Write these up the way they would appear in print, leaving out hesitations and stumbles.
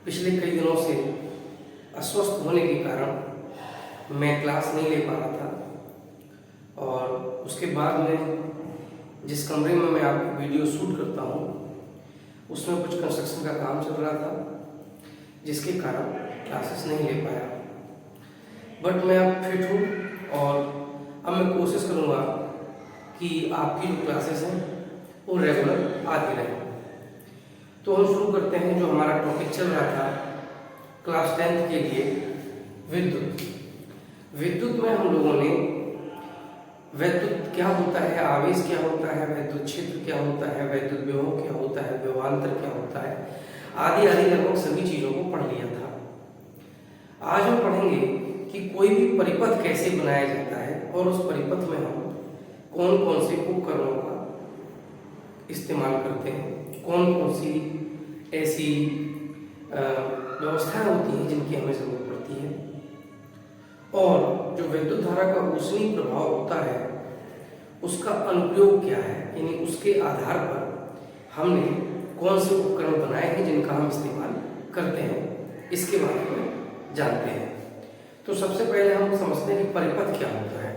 पिछले कई दिनों से अस्वस्थ होने के कारण मैं क्लास नहीं ले पा रहा था और उसके बाद में जिस कमरे में मैं आपकी वीडियो शूट करता हूँ उसमें कुछ कंस्ट्रक्शन का काम चल रहा था जिसके कारण क्लासेस नहीं ले पाया। बट मैं अब फिट हूँ और अब मैं कोशिश करूँगा कि आपकी जो क्लासेस हैं वो रेगुलर आती रहें। तो हम शुरू करते हैं। जो हमारा टॉपिक चल रहा था क्लास 10th के लिए विद्युत में हम लोगों ने वैद्युत क्या होता है, आवेश क्या होता है, वैद्युत क्षेत्र क्या होता है, वैद्युत विभव क्या होता है, विभवांतर क्या होता है, आदि आदि लगभग सभी चीज़ों को पढ़ लिया था। आज हम पढ़ेंगे कि कोई भी परिपथ कैसे बनाया जाता है और उस परिपथ में हम कौन कौन से उपकरणों का इस्तेमाल करते हैं, कौन कौन सी ऐसी व्यवस्थाएं होती हैं जिनकी हमें ज़रूरत पड़ती है, और जो विद्युत धारा का ऊष्मीय प्रभाव होता है उसका अनुप्रयोग क्या है, यानी उसके आधार पर हमने कौन से उपकरण बनाए हैं जिनका हम इस्तेमाल करते हैं, इसके बारे में जानते हैं। तो सबसे पहले हम समझते हैं कि परिपथ क्या होता है।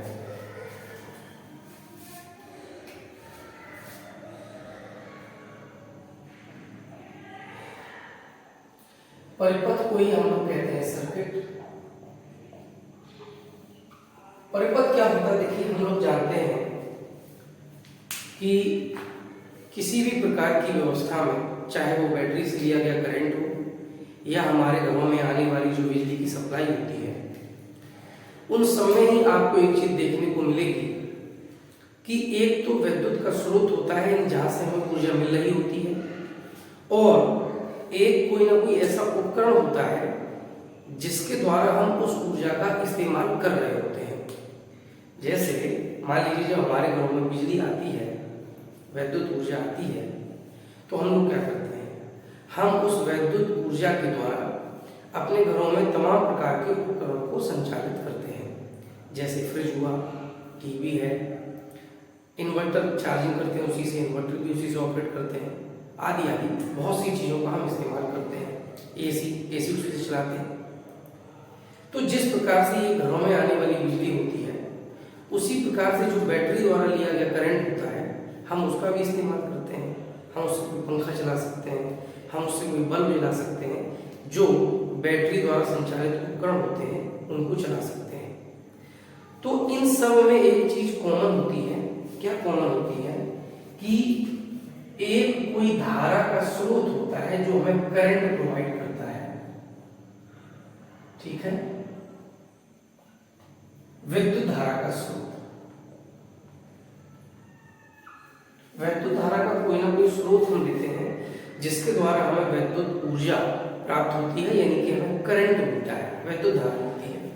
परिपथ को ही हम लोग कहते हैं सर्किट। परिपथ क्या होता है, देखिए हम लोग जानते हैं कि किसी भी प्रकार की व्यवस्था में, चाहे वो बैटरी से लिया गया करंट हो या हमारे घरों में आने वाली जो बिजली की सप्लाई होती है, उन सब में ही आपको एक चीज देखने को मिलेगी कि एक तो विद्युत का स्रोत होता है जहां से हमें ऊर्जा मिल रही होती है, और एक कोई ना कोई ऐसा उपकरण होता है जिसके द्वारा हम उस ऊर्जा का इस्तेमाल कर रहे होते हैं। जैसे मान लीजिए जब हमारे घरों में बिजली आती है, वैद्युत ऊर्जा आती है, तो हम लोग क्या करते हैं, हम उस वैद्युत ऊर्जा के द्वारा अपने घरों में तमाम प्रकार के उपकरणों को संचालित करते हैं। जैसे फ्रिज हुआ, टीवी है, इन्वर्टर चार्जिंग करते हैं उसी से, इन्वर्टर भी उसी से ऑपरेट करते हैं, आदि आदि बहुत सी चीज़ों का हम इस्तेमाल करते हैं। एसी उसी से चलाते हैं। तो जिस प्रकार से ये घरों में आने वाली बिजली होती है, उसी प्रकार से जो बैटरी द्वारा लिया गया करंट होता है हम उसका भी इस्तेमाल करते हैं। हम उससे कोई पंखा चला सकते हैं, हम उससे कोई बल्ब जला सकते हैं, जो बैटरी द्वारा संचालित उपकरण होते हैं उनको चला सकते हैं। तो इन सब में एक चीज कॉमन होती है। क्या कॉमन होती है कि एक कोई धारा का स्रोत होता है जो हमें करंट प्रोवाइड करता है। ठीक है, विद्युत धारा का स्रोत, वैद्युत धारा का कोई ना कोई स्रोत हम लेते हैं जिसके द्वारा हमें वैद्युत ऊर्जा प्राप्त होती है, यानी कि हमें करंट मिलता है, वैद्युत धारा मिलती है।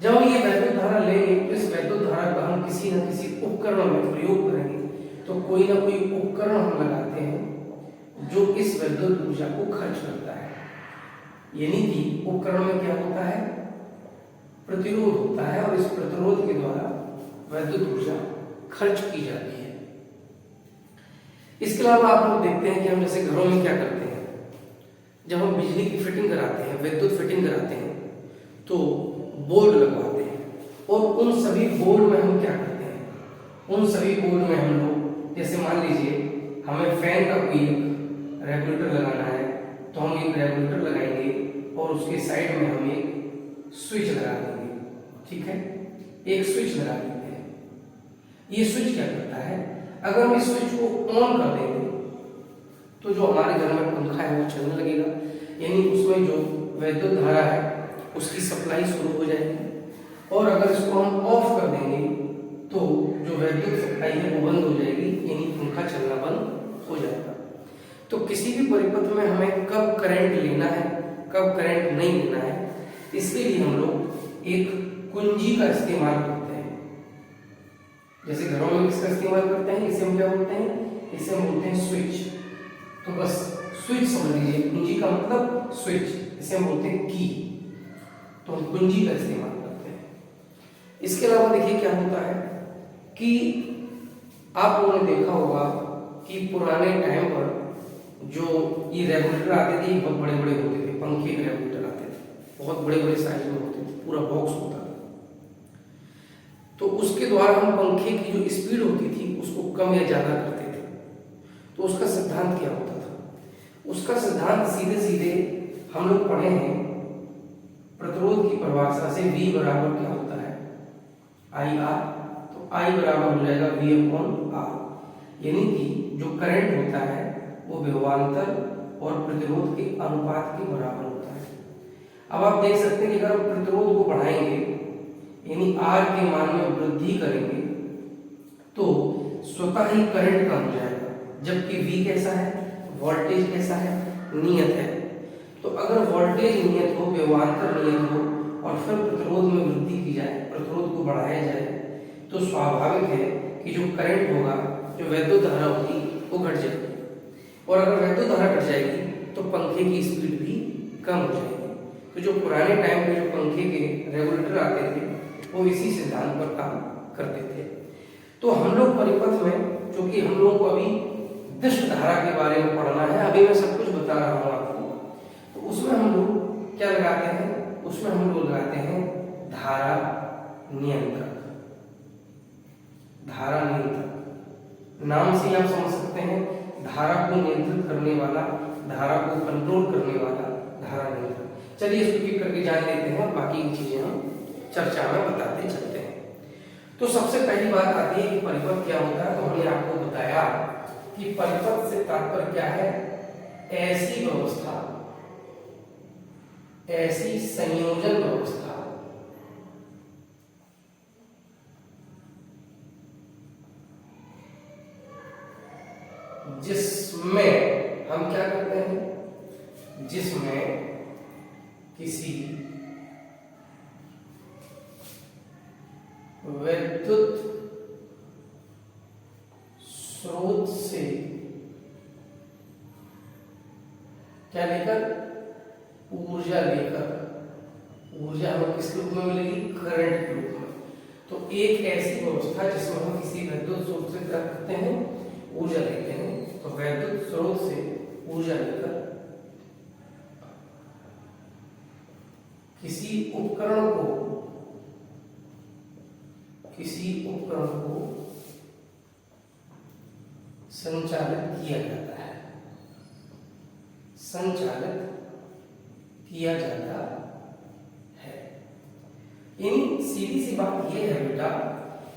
जब हम ये वैद्युत धारा लेंगे, इस वैद्युत धारा का हम किसी न किसी उपकरण में प्रयोग करेंगे, तो कोई ना कोई उपकरण हम लगाते हैं जो इस वैद्युत ऊर्जा को खर्च करता है। यानी कि उपकरण में क्या होता है, प्रतिरोध होता है, और इस प्रतिरोध के द्वारा वैद्युत ऊर्जा खर्च की जाती है। इसके अलावा आप लोग देखते हैं कि हम जैसे घरों में क्या करते हैं, जब हम बिजली की फिटिंग कराते हैं, विद्युत फिटिंग कराते हैं, तो बोर्ड लगवाते हैं, और उन सभी बोर्ड में हम क्या करते हैं, उन सभी बोर्ड में हम लोग, जैसे मान लीजिए हमें फैन का कोई रेगुलेटर लगाना है, तो हम एक रेगुलेटर लगाएंगे और उसके साइड में हम एक स्विच लगा देंगे। ठीक है, एक स्विच लगा देते हैं। ये स्विच क्या करता है, अगर हम इस स्विच को ऑन कर देंगे तो जो हमारे घर में पंखा है वो चलने लगेगा, यानी उसमें जो वैद्युत धारा है उसकी सप्लाई शुरू हो जाएगी। और अगर इसको हम ऑफ कर देंगे तो जो वैद्युत सप्लाई है वो बंद हो जाएगी, यानी पंखा चलना बंद हो जाएगा। तो किसी भी परिपथ में हमें कब करंट लेना है, कब करंट नहीं लेना है, इसके लिए हम लोग एक कुंजी का इस्तेमाल करते हैं। जैसे घरों में किसका इस्तेमाल करते हैं, इसे हम क्या बोलते हैं, इसे हम बोलते हैं स्विच। तो बस स्विच समझ लीजिए, कुंजी का मतलब स्विच, इसे हम बोलते हैं की। तो हम कुंजी का इस्तेमाल करते हैं। इसके अलावा देखिए क्या होता है कि आप लोगों ने देखा होगा कि पुराने टाइम पर जो ये रेगुलेटर आते थे, बहुत बड़े बड़े होते थे, पंखे के रेगुलेटर आते थे, बहुत बड़े बड़े साइज में होते थे, पूरा बॉक्स होता था। तो उसके द्वारा हम पंखे की जो स्पीड होती थी उसको कम या ज़्यादा करते थे। तो उसका सिद्धांत क्या होता था? उसका सिद्धांत सीधे सीधे हम लोग पढ़े हैं प्रतिरोध की परिभाषा से। V बराबर क्या होता है? I R. तो I बराबर हो जाएगा V अपॉन आर, यानी कि जो करंट होता है वो विभवांतर और प्रतिरोध के अनुपात के बराबर होता है। अब आप देख सकते हैं कि अगर हम प्रतिरोध को बढ़ाएंगे यानी R के मान में वृद्धि करेंगे तो स्वतः ही करंट कम हो जाएगा, जबकि V कैसा है? वोल्टेज कैसा है? नियत है। तो अगर वोल्टेज नियत हो, विभवांतर नियत हो और फिर प्रतिरोध में वृद्धि की जाए, प्रतिरोध को बढ़ाया जाए, तो स्वाभाविक है कि जो करंट होगा, जो वैद्युत धारा होगी वो घट जाएगी। और अगर वैद्युत धारा घट जाएगी तो पंखे की स्पीड भी कम हो जाएगी। तो जो पुराने टाइम में जो पंखे के रेगुलेटर आते थे वो इसी सिद्धांत पर काम करते थे। तो हम लोग परिपथ में, चूंकि हम लोगों को अभी विद्युत धारा के बारे में पढ़ना है, अभी मैं सब कुछ बता रहा हूँ आपको, तो उसमें हम लोग क्या लगाते हैं? उसमें हम लोग लगाते हैं धारा नियंत्रक। धारा नियंत्रक नाम से आप समझ सकते हैं, धारा को नियंत्रित करने वाला, धारा को कंट्रोल करने वाला धारा नियंत्रक। चलिए इसको एक करके जान लेते हैं और बाकी की चीजें हम चर्चा में बताते चलते हैं। तो सबसे पहली बात आती है कि परिपथ क्या होता है। तो हमने आपको बताया कि परिपथ से तात्पर्य क्या है? ऐसी व्यवस्था, ऐसी संयोजन व्यवस्था जिसमें हम क्या करते हैं? जिसमें किसी विद्युत स्रोत से क्या लेकर? ऊर्जा लेकर। ऊर्जा हमें किस रूप में मिलेगी? करंट के रूप में। तो एक ऐसी व्यवस्था जिसमें हम किसी विद्युत स्रोत से क्या करते हैं? ऊर्जा लेते हैं। तो वैद्युत स्रोत से ऊर्जा लेकर किसी उपकरण को संचालित किया जाता है। संचालित किया जाता है। यानी सीधी सी बात यह है बेटा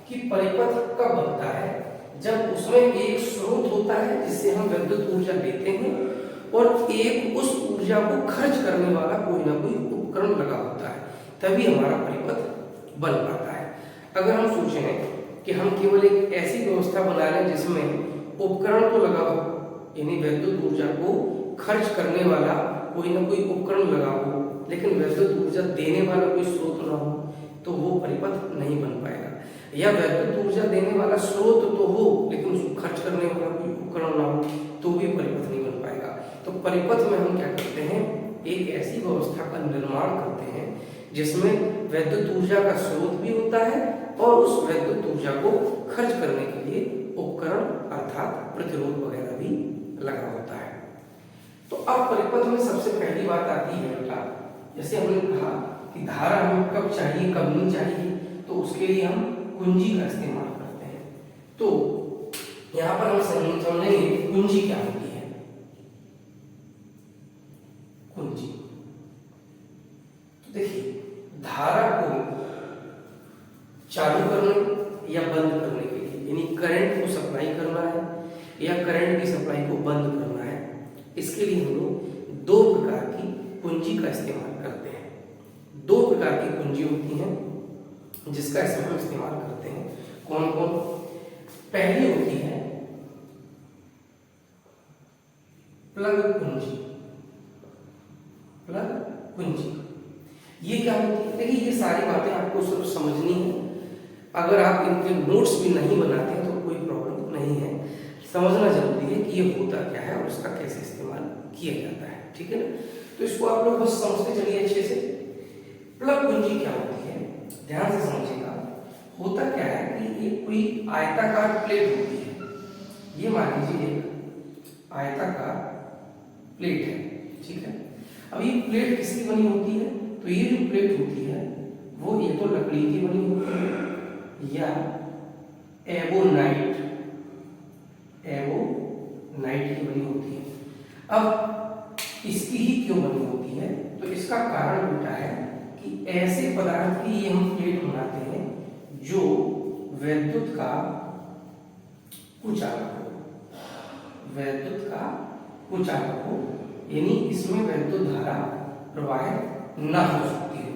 कि परिपथ कब बनता है? जब उसमें एक स्रोत होता है जिससे हम विद्युत ऊर्जा लेते हैं और एक उस ऊर्जा को खर्च करने वाला कोई ना कोई उपकरण लगा होता है, तभी हमारा परिपथ बन पाता है। अगर हम सोचें कि हम केवल एक ऐसी व्यवस्था बना लें जिसमें उपकरण तो लगा हो, यानी विद्युत ऊर्जा को खर्च करने वाला कोई ना कोई उपकरण लगा हो, लेकिन विद्युत ऊर्जा देने वाला कोई स्रोत ना हो, तो वो परिपथ नहीं बन पाएगा। या विद्युत ऊर्जा देने वाला स्रोत तो हो लेकिन उसको खर्च करने वाला कोई उपकरण ना हो, तो भी परिपथ नहीं बन पाएगा। तो परिपथ में हम क्या करते हैं? एक ऐसी व्यवस्था का निर्माण करते हैं जिसमें विद्युत ऊर्जा का स्रोत भी होता है और उस विद्युत ऊर्जा को खर्च करने के लिए उपकरण अर्थात प्रतिरोध वगैरह भी लगा होता है। तो अब परिपथ में सबसे पहली बात आती है बेटा, जैसे हमने कहा कि धारा हमें कब चाहिए कब नहीं चाहिए, तो उसके लिए हम कुंजी का इस्तेमाल करते हैं। तो यहां पर हम समझेंगे कुंजी क्या होती है। कुंजी तो देखिए, धारा को चालू करने या बंद करने के लिए, यानी करंट को सप्लाई करना है या करंट की सप्लाई को बंद करना है, इसके लिए हम लोग दो प्रकार की कुंजी का इस्तेमाल करते हैं। दो प्रकार की कुंजी होती हैं जिसका इसमें हम इस्तेमाल करते हैं। कौन कौन? पहली होती है प्लग कुंजी। प्लग कुंजी ये क्या होती है? देखिए, ये सारी बातें आपको सिर्फ समझनी है। अगर आप इनके नोट्स भी नहीं बनाते हैं तो कोई प्रॉब्लम नहीं है, समझना जरूरी है कि ये होता क्या है और उसका कैसे इस्तेमाल किया जाता है। ठीक है ना? तो इसको आप लोग बस समझते चलिए अच्छे से। प्लग कुंजी क्या होती है, ध्यान से समझिएगा। होता क्या है कि एक कोई आयताकार प्लेट होती है। ये मान लीजिए एक आयताकार प्लेट है, ठीक है। अब ये प्लेट किसकी बनी होती है? तो ये जो प्लेट होती है वो ये तो लकड़ी की बनी होती है या एवोनाइट की बनी होती है। अब इसकी ही क्यों बनी होती है? तो इसका कारण बेटा है कि ऐसे पदार्थ की ये हम प्लेट बनाते हैं जो वैद्युत का कुचालक हो, यानी इसमें वैद्युत धारा प्रवाहित न हो सकती हो।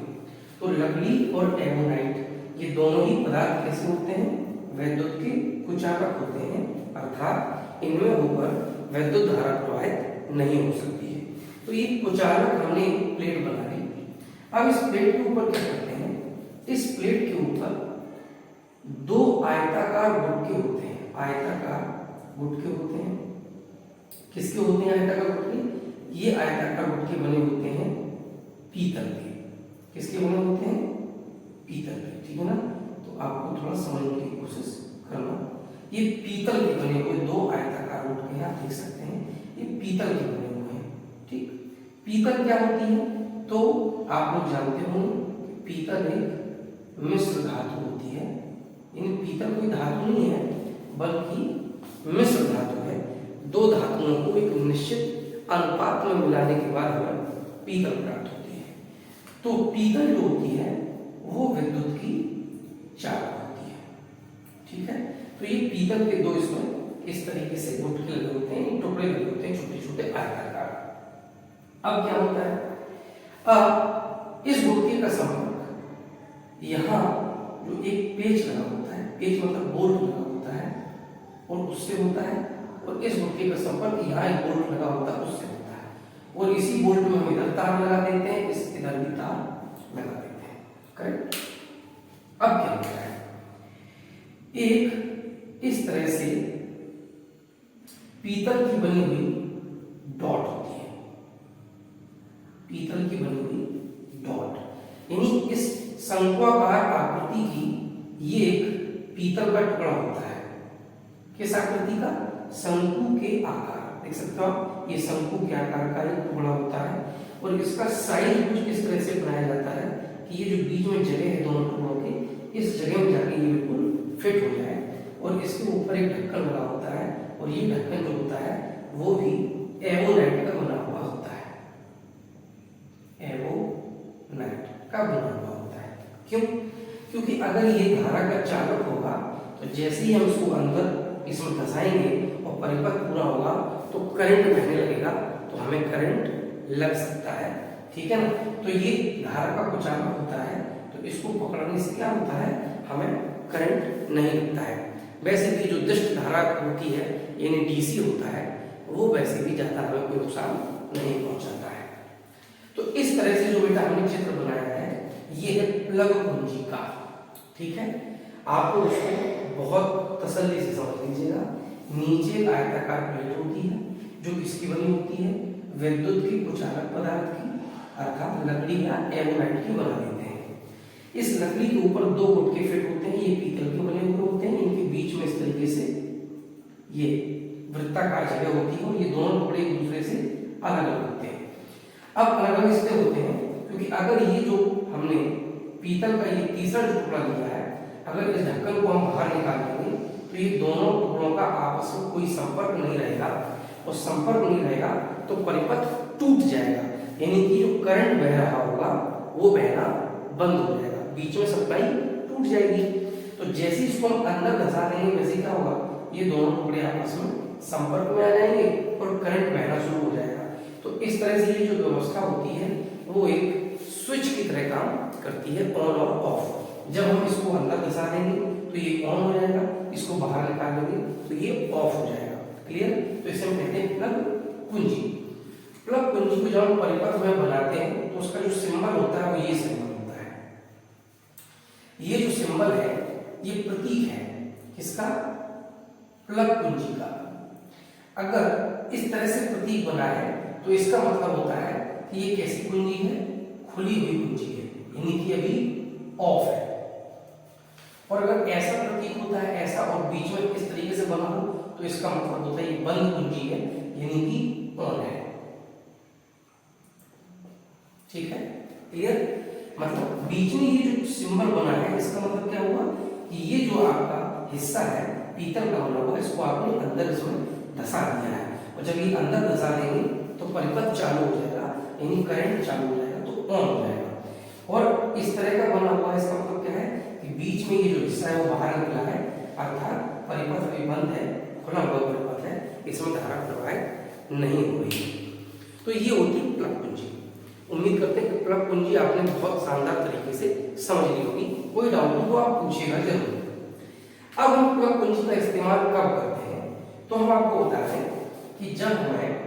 तो लकड़ी और एवोनाइट ये दोनों ही पदार्थ कैसे होते हैं? वैद्युत के कुचालक होते हैं, अर्थात इनमें होकर वैद्युत धारा प्रवाहित नहीं हो सकती है। तो ये कुचालक हमने प्लेट बना ली। अब इस प्लेट के ऊपर क्या करते हैं? इस प्लेट के ऊपर दो आयताकार गुटके होते हैं। आयताकार गुटके होते हैं। किसके होते हैं आयताकार गुटके? ये आयताकार गुटके बने होते हैं पीतल के। किसके बने होते हैं? पीतल के, ठीक है ना। तो आपको थोड़ा समझने की कोशिश करना। ये पीतल के बने हुए दो आयताकार गुटके आप देख सकते हैं, ये पीतल के बने हुए हैं, ठीक। पीतल क्या होती है? तो आप लोग जानते हो कि पीतल एक मिश्र धातु होती है। यानी पीतल कोई धातु नहीं है बल्कि मिश्र धातु है। दो धातुओं को एक निश्चित अनुपात में मिलाने के बाद हमें पीतल प्राप्त होती है। तो पीतल जो होती है वो विद्युत की चालक होती है, ठीक है। तो ये पीतल के दो इसमें इस तरीके से गुटके लगे होते हैं, टुकड़े लगे होते हैं, छोटे छोटे आयताकार। अब क्या होता है? अब इस गुटके का संपर्क यहाँ जो एक पेच लगा होता है, पेच मतलब बोल्ट लगा होता है, और उससे होता है, और इस गुटके का संपर्क यहाँ एक बोल्ट लगा होता है, उससे होता है। और इसी बोल्ट में हम इधर तार लगा देते हैं, इस इधर भी तार लगा देते हैं, करेक्ट। अब क्या होता है? एक इस तरह से पीतल की बनी हुई डॉट होती है, पीतल की बनी हुई डॉट, यानी इस शंक्वाकार आकृति की ये एक पीतल का टुकड़ा होता है। किस आकृति का? शंकु के आकार, देख सकते हो आप, ये शंकु के आकार का एक टुकड़ा होता है। और इसका साइज कुछ इस तरह से बनाया जाता है कि ये जो बीच में जगह है दोनों टुकड़ों के, इस जगह में जाके ये बिल्कुल फिट हो जाए। और इसके ऊपर एक ढक्कन लगा होता है, और ये ढक्कन जो होता है वो भी एवोनाइट का बना हुआ होता है, एवोनाइट का बना हुआ होता है। क्यों? क्योंकि अगर ये धारा का चालक होगा तो जैसे ही हम इसको अंदर इसमें धंसाएंगे और परिपथ पूरा होगा तो करंट बहने लगेगा, तो हमें करंट लग सकता है, ठीक है ना। तो ये धारा का कुचालक होता है, तो इसको पकड़ने से क्या होता है? हमें करंट नहीं लगता है। वैसे भी जो दिष्ट धारा होती है यानी डीसी होता है, वो वैसे भी ज्यादा हमें कोई नुकसान नहीं पहुंचाता है। तो इस तरह से जो बेटा हमने चित्र बनाया है ये है प्लग कुंजी का, ठीक है। आपको उसको बहुत तसल्ली से समझ लीजिएगा। नीचे आयताकार प्लेट होती है जो किसकी बनी होती है? विद्युत की कुचालक पदार्थ की, अर्थात लकड़ी या एवोनाइट की बना देते हैं। इस लकड़ी के ऊपर दो गुटके फिट होते हैं, ये पीतल के बने हुए होते हैं। इनके बीच में इस तरीके से ये वृत्ताकार जगह होती है, और ये दोनों टुकड़े एक दूसरे से अलग अलग होते हैं। अब अलग अलग इसलिए होते हैं क्योंकि अगर ये जो हमने पीतल का ये तीसरा जो टुकड़ा लिया है, अगर इस ढक्कन को हम बाहर निकाल देंगे तो ये दोनों टुकड़ों का आपस में कोई संपर्क नहीं रहेगा, और संपर्क नहीं रहेगा तो परिपथ टूट जाएगा, यानी कि जो करंट बह रहा होगा वो बहना बंद हो जाएगा, बीच में सप्लाई टूट जाएगी। तो जैसे इसको हम अंदर धंसा देंगे वैसे क्या होगा? ये दोनों टुकड़े आपस में संपर्क में आ जाएंगे और करंट बहना शुरू हो जाएगा। तो इस तरह से ये जो व्यवस्था होती है वो एक स्विच की तरह काम करती है, ऑन और ऑफ। जब हम इसको अंदर धंसा देंगे तो ये ऑन हो जाएगा, इसको बाहर निकाल देंगे तो ये ऑफ हो जाएगा। क्लियर? तो इसे हम कहते हैं प्लग कुंजी। प्लग कुंजी को जब हम परिपथ में बनाते हैं तो उसका जो सिंबल होता है वो ये सिंबल होता है। ये जो सिंबल है ये प्रतीक है किसका? प्लग कुंजी का। अगर इस तरह से प्रतीक बना है तो इसका मतलब होता है कि ये कैसी कुंजी है? खुली हुई कुंजी है, यानी कि अभी ऑफ है। और अगर ऐसा प्रतीक होता है ऐसा और बीच में इस तरीके से बना हो तो इसका मतलब होता है ये बंद कुंजी है, यानी कि ऑन है। ठीक है, क्लियर। मतलब बीच में ये जो सिंबल बना है इसका मतलब क्या हुआ कि ये जो आपका हिस्सा है पीतल का बना हुआ, इसको आपने अंदर इसमें धसा दिया है, और जब ये अंदर धसा देंगे तो परिपथ चालू हो जाएगा, यानी करंट चालू हो जाएगा, तो ऑन हो जाएगा। और इस तरह का बना हुआ है, इसका मतलब क्या है कि बीच में ये जो हिस्सा है वो बाहर निकला है, अर्थात परिपथ अभी बंद है, खुला हुआ परिपथ है, इसमें धारा प्रवाहित नहीं हो रही है। तो ये होती है प्लग कुंजी। उम्मीद करते हैं कि प्लग कुंजी आपने बहुत शानदार तरीके से समझ ली होगी। कोई डाउट हो तो आप पूछिएगा जरूर। अब हम प्लग कुंजी का इस्तेमाल कब करते हैं, तो हम आपको बता दें कि जब हमें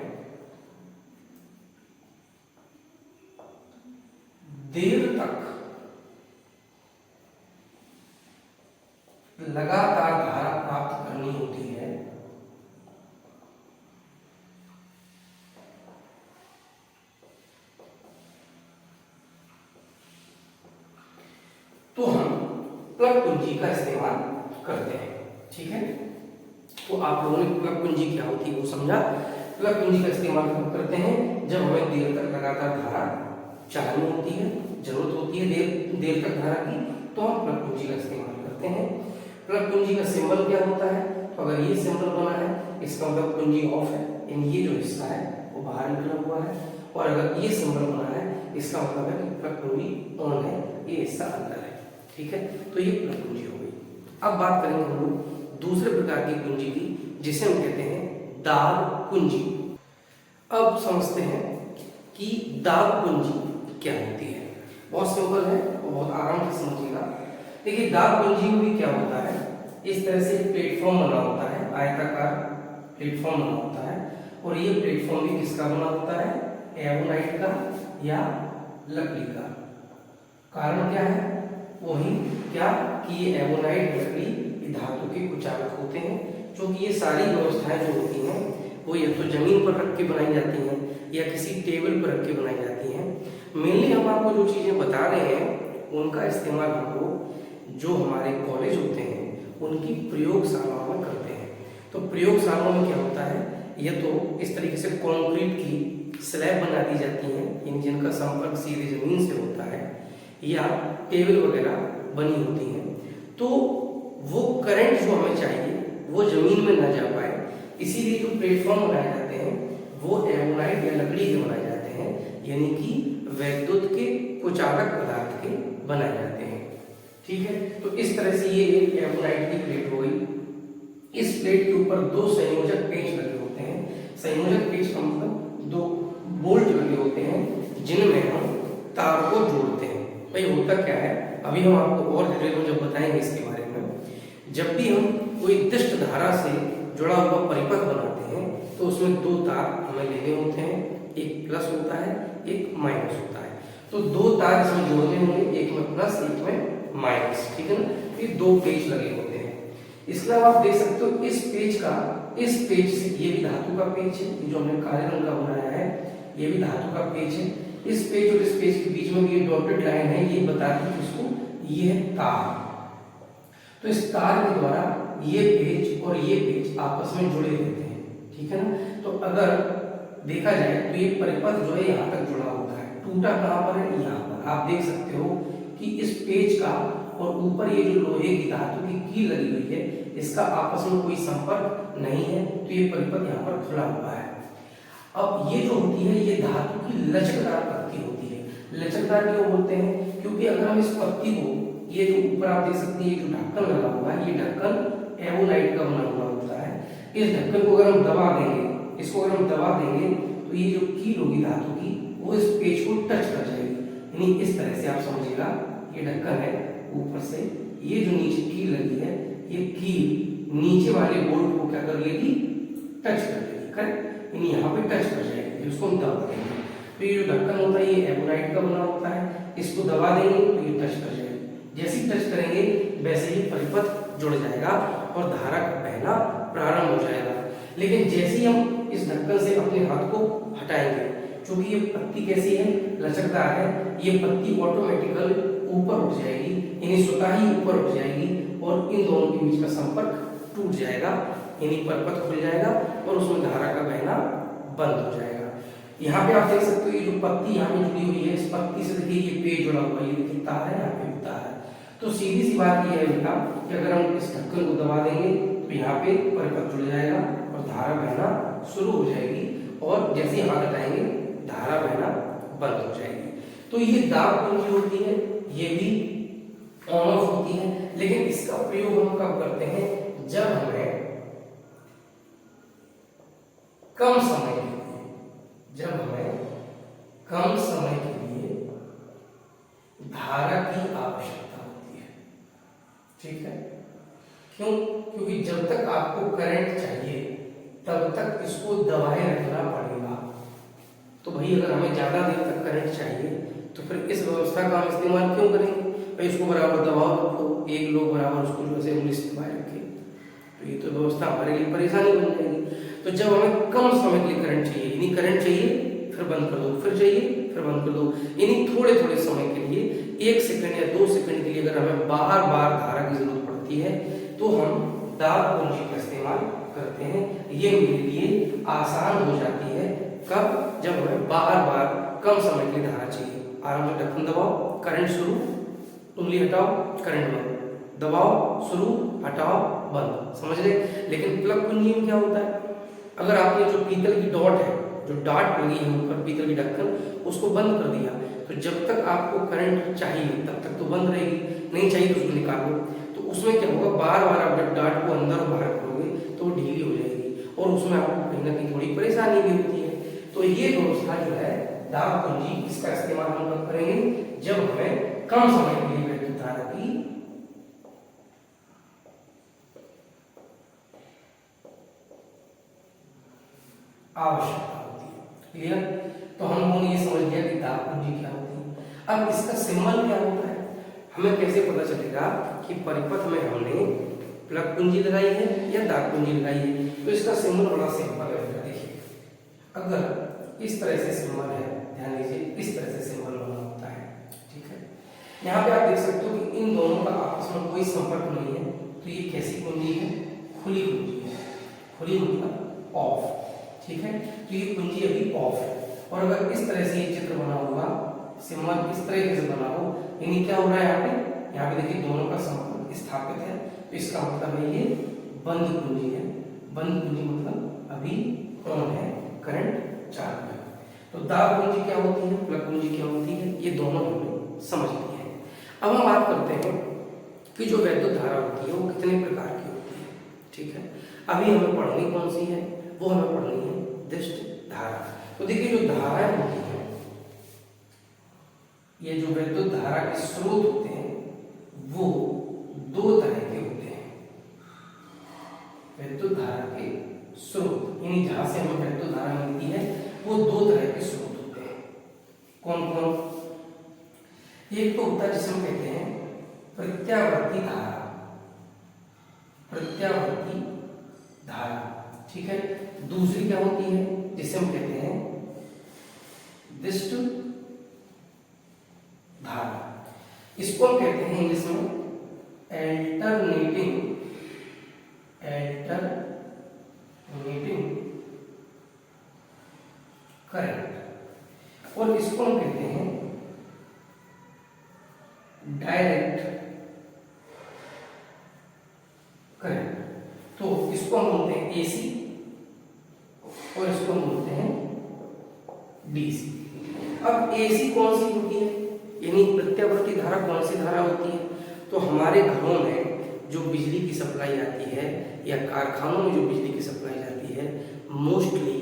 देर तक लगातार धारा प्राप्त करनी होती है, तो हम प्लग कुंजी का इस्तेमाल करते हैं। ठीक है, तो आप लोगों ने प्लग कुंजी क्या होती है वो समझा। प्लग कुंजी का इस्तेमाल कब करते हैं, जब हमें देर तक लगातार धारा चालू होती है, जरूरत होती है देर तक धारा की, तो हम प्लग कुंजी का इस्तेमाल करते हैं। प्लग कुंजी का सिंबल क्या होता है, तो अगर ये सिंबल बना है इसका मतलब कुंजी ऑफ है, यानी ये जो हिस्सा है वो बाहर निकला हुआ है, और अगर ये सिंबल बना है इसका मतलब है कि प्लग कुंजी ऑन है, ये हिस्सा अंदर है। ठीक है, तो ये प्लग कुंजी हो गई। अब बात करेंगे हम लोग दूसरे प्रकार की कुंजी की, जिसे हम कहते हैं दाब कुंजी। अब समझते हैं कि दाब कुंजी क्या होती है। बहुत सिंपल है और बहुत आराम से समझिएगा। देखिए, दाब कुंजी में भी क्या होता है, इस तरह से प्लेटफॉर्म बना होता है, आयताकार प्लेटफॉर्म बना होता है, और ये प्लेटफॉर्म भी किसका बना होता है, एवोनाइट का या लकड़ी का। कारण क्या है, वही क्या कि ये एवोनाइट लकड़ी धातु के कुचालक होते हैं, क्योंकि ये सारी व्यवस्थाएं जो होती हैं वो या तो जमीन पर रख के बनाई जाती हैं या किसी टेबल पर रख के बनाई जाती हैं। मेनली हम आपको जो चीजें बता रहे हैं उनका इस्तेमाल हम लोग जो हमारे कॉलेज होते हैं उनकी प्रयोगशालाओं में करते हैं। तो प्रयोगशालाओं में क्या होता है, ये तो इस तरीके से कंक्रीट की स्लैब बना दी जाती है, इन जिनका संपर्क सीधे जमीन से होता है, या टेबल वगैरह बनी होती हैं, तो वो करंट जो हमें चाहिए वो जमीन में ना जा पाए, इसीलिए जो प्लेटफॉर्म बनाए जाते हैं वो एवोनाइट या लकड़ी के बनाए जाते हैं, यानी कि वैद्युत के कुचालक पदार्थ के बनाए जाते हैं। ठीक है, तो इस तरह से ये एक एवोनाइट की प्लेट हो गई। इस प्लेट के ऊपर दो संयोजक पेंच लगे होते हैं। संयोजक पेंच का मतलब दो बोल्ट लगे होते हैं जिनमें हम तार को जोड़ते हैं। भाई होता क्या है, अभी हम आपको और डिटेल में जब बताएंगे इसके बारे में। जब भी हम कोई दिष्ट धारा से जुड़ा हुआ परिपथ बनाते हैं तो उसमें दो तार हमें लेने होते हैं, एक प्लस होता है एक माइनस होता है। तो दो तार इसमें जोड़ने होंगे, एक में प्लस एक में माइनस। ठीक है ना, ये दो पेच लगे होते हैं। इसके अलावा आप देख सकते हो इस पेच से ये भी धातु का पेच है, जो हमने काले रंग का बनाया है ये भी धातु का पेच है। इस पेच और इस पेच के बीच में ये डॉटेड लाइन है, ये बताती है इसको, ये है तार। तो इस तार के द्वारा ये पेच और ये पेच आपस में जुड़े रहते हैं। ठीक है ना, तो अगर देखा जाए तो ये परिपथ जो है यहाँ तक जुड़ा होता है। टूटा कहाँ पर है, यहाँ पर। आप देख सकते हो कि इस पेच का और ऊपर ये जो लोहे की धातु की कील लगी हुई है इसका आपस में कोई संपर्क नहीं है, तो ये परिपथ यहाँ पर खुला हुआ है। अब ये जो होती है ये धातु की लचकदार पत्ती होती है। लचकदार क्यों बोलते हैं, क्योंकि अगर हम इस पत्ती को, ये जो ऊपर आप देख सकते हैं ये जो ढक्कन लगा हुआ है, ये ढक्कन एवोनाइट का बना हुआ होता है। इस ढक्कन को अगर हम दबा देंगे, इसको अगर हम दबा देंगे तो ये जो कील होगी धातु की वो इस पेच को टच कर जाएगी। यानी इस तरह से आप समझिएगा, ये ढक्कन है, ऊपर से ये जो नीचे कील लगी है ये कील नीचे वाले बोल्ट को क्या कर लेगी, टच कर लेगी। करेक्ट, यानी यहाँ पे टच कर जाएगी, उसको हम दबा देंगे। तो ये जो ढक्कन होता है ये एवोनाइट का बना होता है, इसको दबा देंगे तो ये टच कर जाएगी। जैसे ही टच करेंगे वैसे ही परिपथ जुड़ जाएगा और धारा का बहना प्रारंभ हो जाएगा। लेकिन जैसे ही हम इस ढक्कन से अपने हाथ को हटाएंगे, क्योंकि ये पत्ती कैसी है, लचकदार है, ये पत्ती ऑटोमेटिकल ऊपर उठ जाएगी, यानी स्वतः ही ऊपर उठ जाएगी और इन दोनों के बीच का संपर्क टूट जाएगा, यानी परिपथ खुल जाएगा और उसमें धारा का बहना बंद हो जाएगा। यहाँ पे आप देख सकते हो ये जो पत्ती यहाँ पे जुड़ी हुई है, इस पत्ती से देखिए ये पेज जुड़ा हुआ है, ये देखिए तार है, यहाँ पे भी तार है। तो सीधी सी बात ये है बेटा कि अगर हम इस ढक्कन को दबा देंगे तो यहाँ पे परिपथ जुड़ जाएगा और धारा बहना शुरू हो जाएगी, और जैसे ही हाथ हटाएंगे धारा बहना बंद हो जाएगी। तो ये दाब कुंजी होती है, ये भी ऑन ऑफ होती है, लेकिन इसका प्रयोग हम कब करते हैं, जब हमें कम समय के लिए, जब हमें कम समय के लिए धारा की आवश्यकता होती है। ठीक है, क्यों? क्योंकि जब तक आपको करंट चाहिए तब तक इसको दबाए रखना पड़ेगा। तो भाई अगर हमें ज्यादा देर तक करंट चाहिए तो फिर इस व्यवस्था का हम इस्तेमाल क्यों करेंगे? भाई इसको बराबर दबाव रखो, एक लोग बराबर उसको जैसे उंगली से दबाए रखे, तो ये तो व्यवस्था हमारे लिए परेशानी बन जाएगी। तो जब हमें कम समय के लिए करंट चाहिए, यानी करंट चाहिए फिर बंद कर दो, फिर चाहिए फिर बंद कर दो, यानी थोड़े थोड़े समय के लिए 1 सेकंड या 2 सेकंड के लिए अगर हमें बार बार धारा की जरूरत पड़ती है तो हम दाब कुंजी का इस्तेमाल करते हैं। ये मेरे लिए आसान हो जाती है कब, जब हमें बार बार कम समय के लिए धारा चाहिए। आराम से ढक्कन दबाओ, करंट शुरू, उंगली हटाओ, करंट बंद, दबाओ, शुरू, हटाओ, बंद, समझ गए? लेकिन प्लग कुंजी में क्या होता है, अगर आपने जो पीतल की डॉट है, जो डाट लगी है ऊपर पीतल की ढक्कन, उसको बंद कर दिया, तो जब तक आपको करंट चाहिए तब तक तो बंद रहेगी, नहीं चाहिए तो उसको निकालो। तो उसमें क्या होगा, बार बार आप जब डाट को अंदर और बाहर करोगे तो वो ढीली हो जाएगी और उसमें आपको कहीं ना कहीं थोड़ी परेशानी भी होती है। तो ये व्यवस्था जो है दाब कुंजी, इसका इस्तेमाल हम कब करेंगे, जब हमें कम समय के लिए विद्युत धारा की आवश्यकता होती है। क्लियर? तो हम लोगों ने ये समझ लिया कि दाब कुंजी क्या होती है। अब इसका सिंबल क्या होता है, हमें कैसे पता चलेगा कि परिपथ में हमने प्लग कुंजी लगाई है या दाब कुंजी लगाई है? तो इसका सिंबल बड़ा सिंपल है। देखिए, अगर इस तरह से सिंबल है, ध्यान दीजिए, इस तरह से सिंबल बना होता है, ठीक है। यहाँ पे आप देख सकते हो कि इन दोनों का आपस में कोई संपर्क नहीं है, तो ये कैसी कुंजी है, खुली कुंजी है। खुली मतलब ऑफ, ठीक है। तो ये कुंजी अभी ऑफ है, और अगर इस तरह से ये चित्र बना हुआ, सिंबल इस तरह से बना हो, यानी क्या हो रहा है यहाँ पे देखिए दोनों का संपर्क स्थापित है, तो इसका मतलब है ये बंद कुंजी है। बंद कुंजी मतलब अभी ऑन है, करंट चालू है। तो दाब कुंजी क्या होती है, प्लग कुंजी क्या होती है, ये दोनों हमने समझ लिए हैं। अब हम बात करते हैं कि जो वैद्युत धारा होती है वो कितने प्रकार की होती है, ठीक है। अभी हमें पढ़नी कौन सी है, वो हमें पढ़नी है दिष्ट धारा। तो देखिए जो धाराएं होती है, ये जो वैद्युत धारा के स्रोत होते हैं वो 2 तरह के होते हैं। वैद्युत धारा के स्रोत, यानी जहां से हमें वैद्युत धारा मिलती है वो 2 तरह के स्रोत होते हैं। कौन कौन? एक तो होता है जिसे हम कहते हैं प्रत्यावर्ती धारा, प्रत्यावर्ती धारा, ठीक है। दूसरी क्या होती है, जिसे हम कहते हैं दिष्ट धारा। इसको हम कहते हैं इंग्लिश में अल्टरनेटिंग करंट, और इसको हम कहते हैं डायरेक्ट करंट। तो इसको हम बोलते हैं एसी और इसको हम बोलते हैं डीसी। अब एसी कौन सी होती है, यानी प्रत्यावर्ती धारा कौन सी धारा होती है? तो हमारे घरों में जो बिजली की सप्लाई आती है या कारखानों में जो बिजली की सप्लाई जाती है, मोस्टली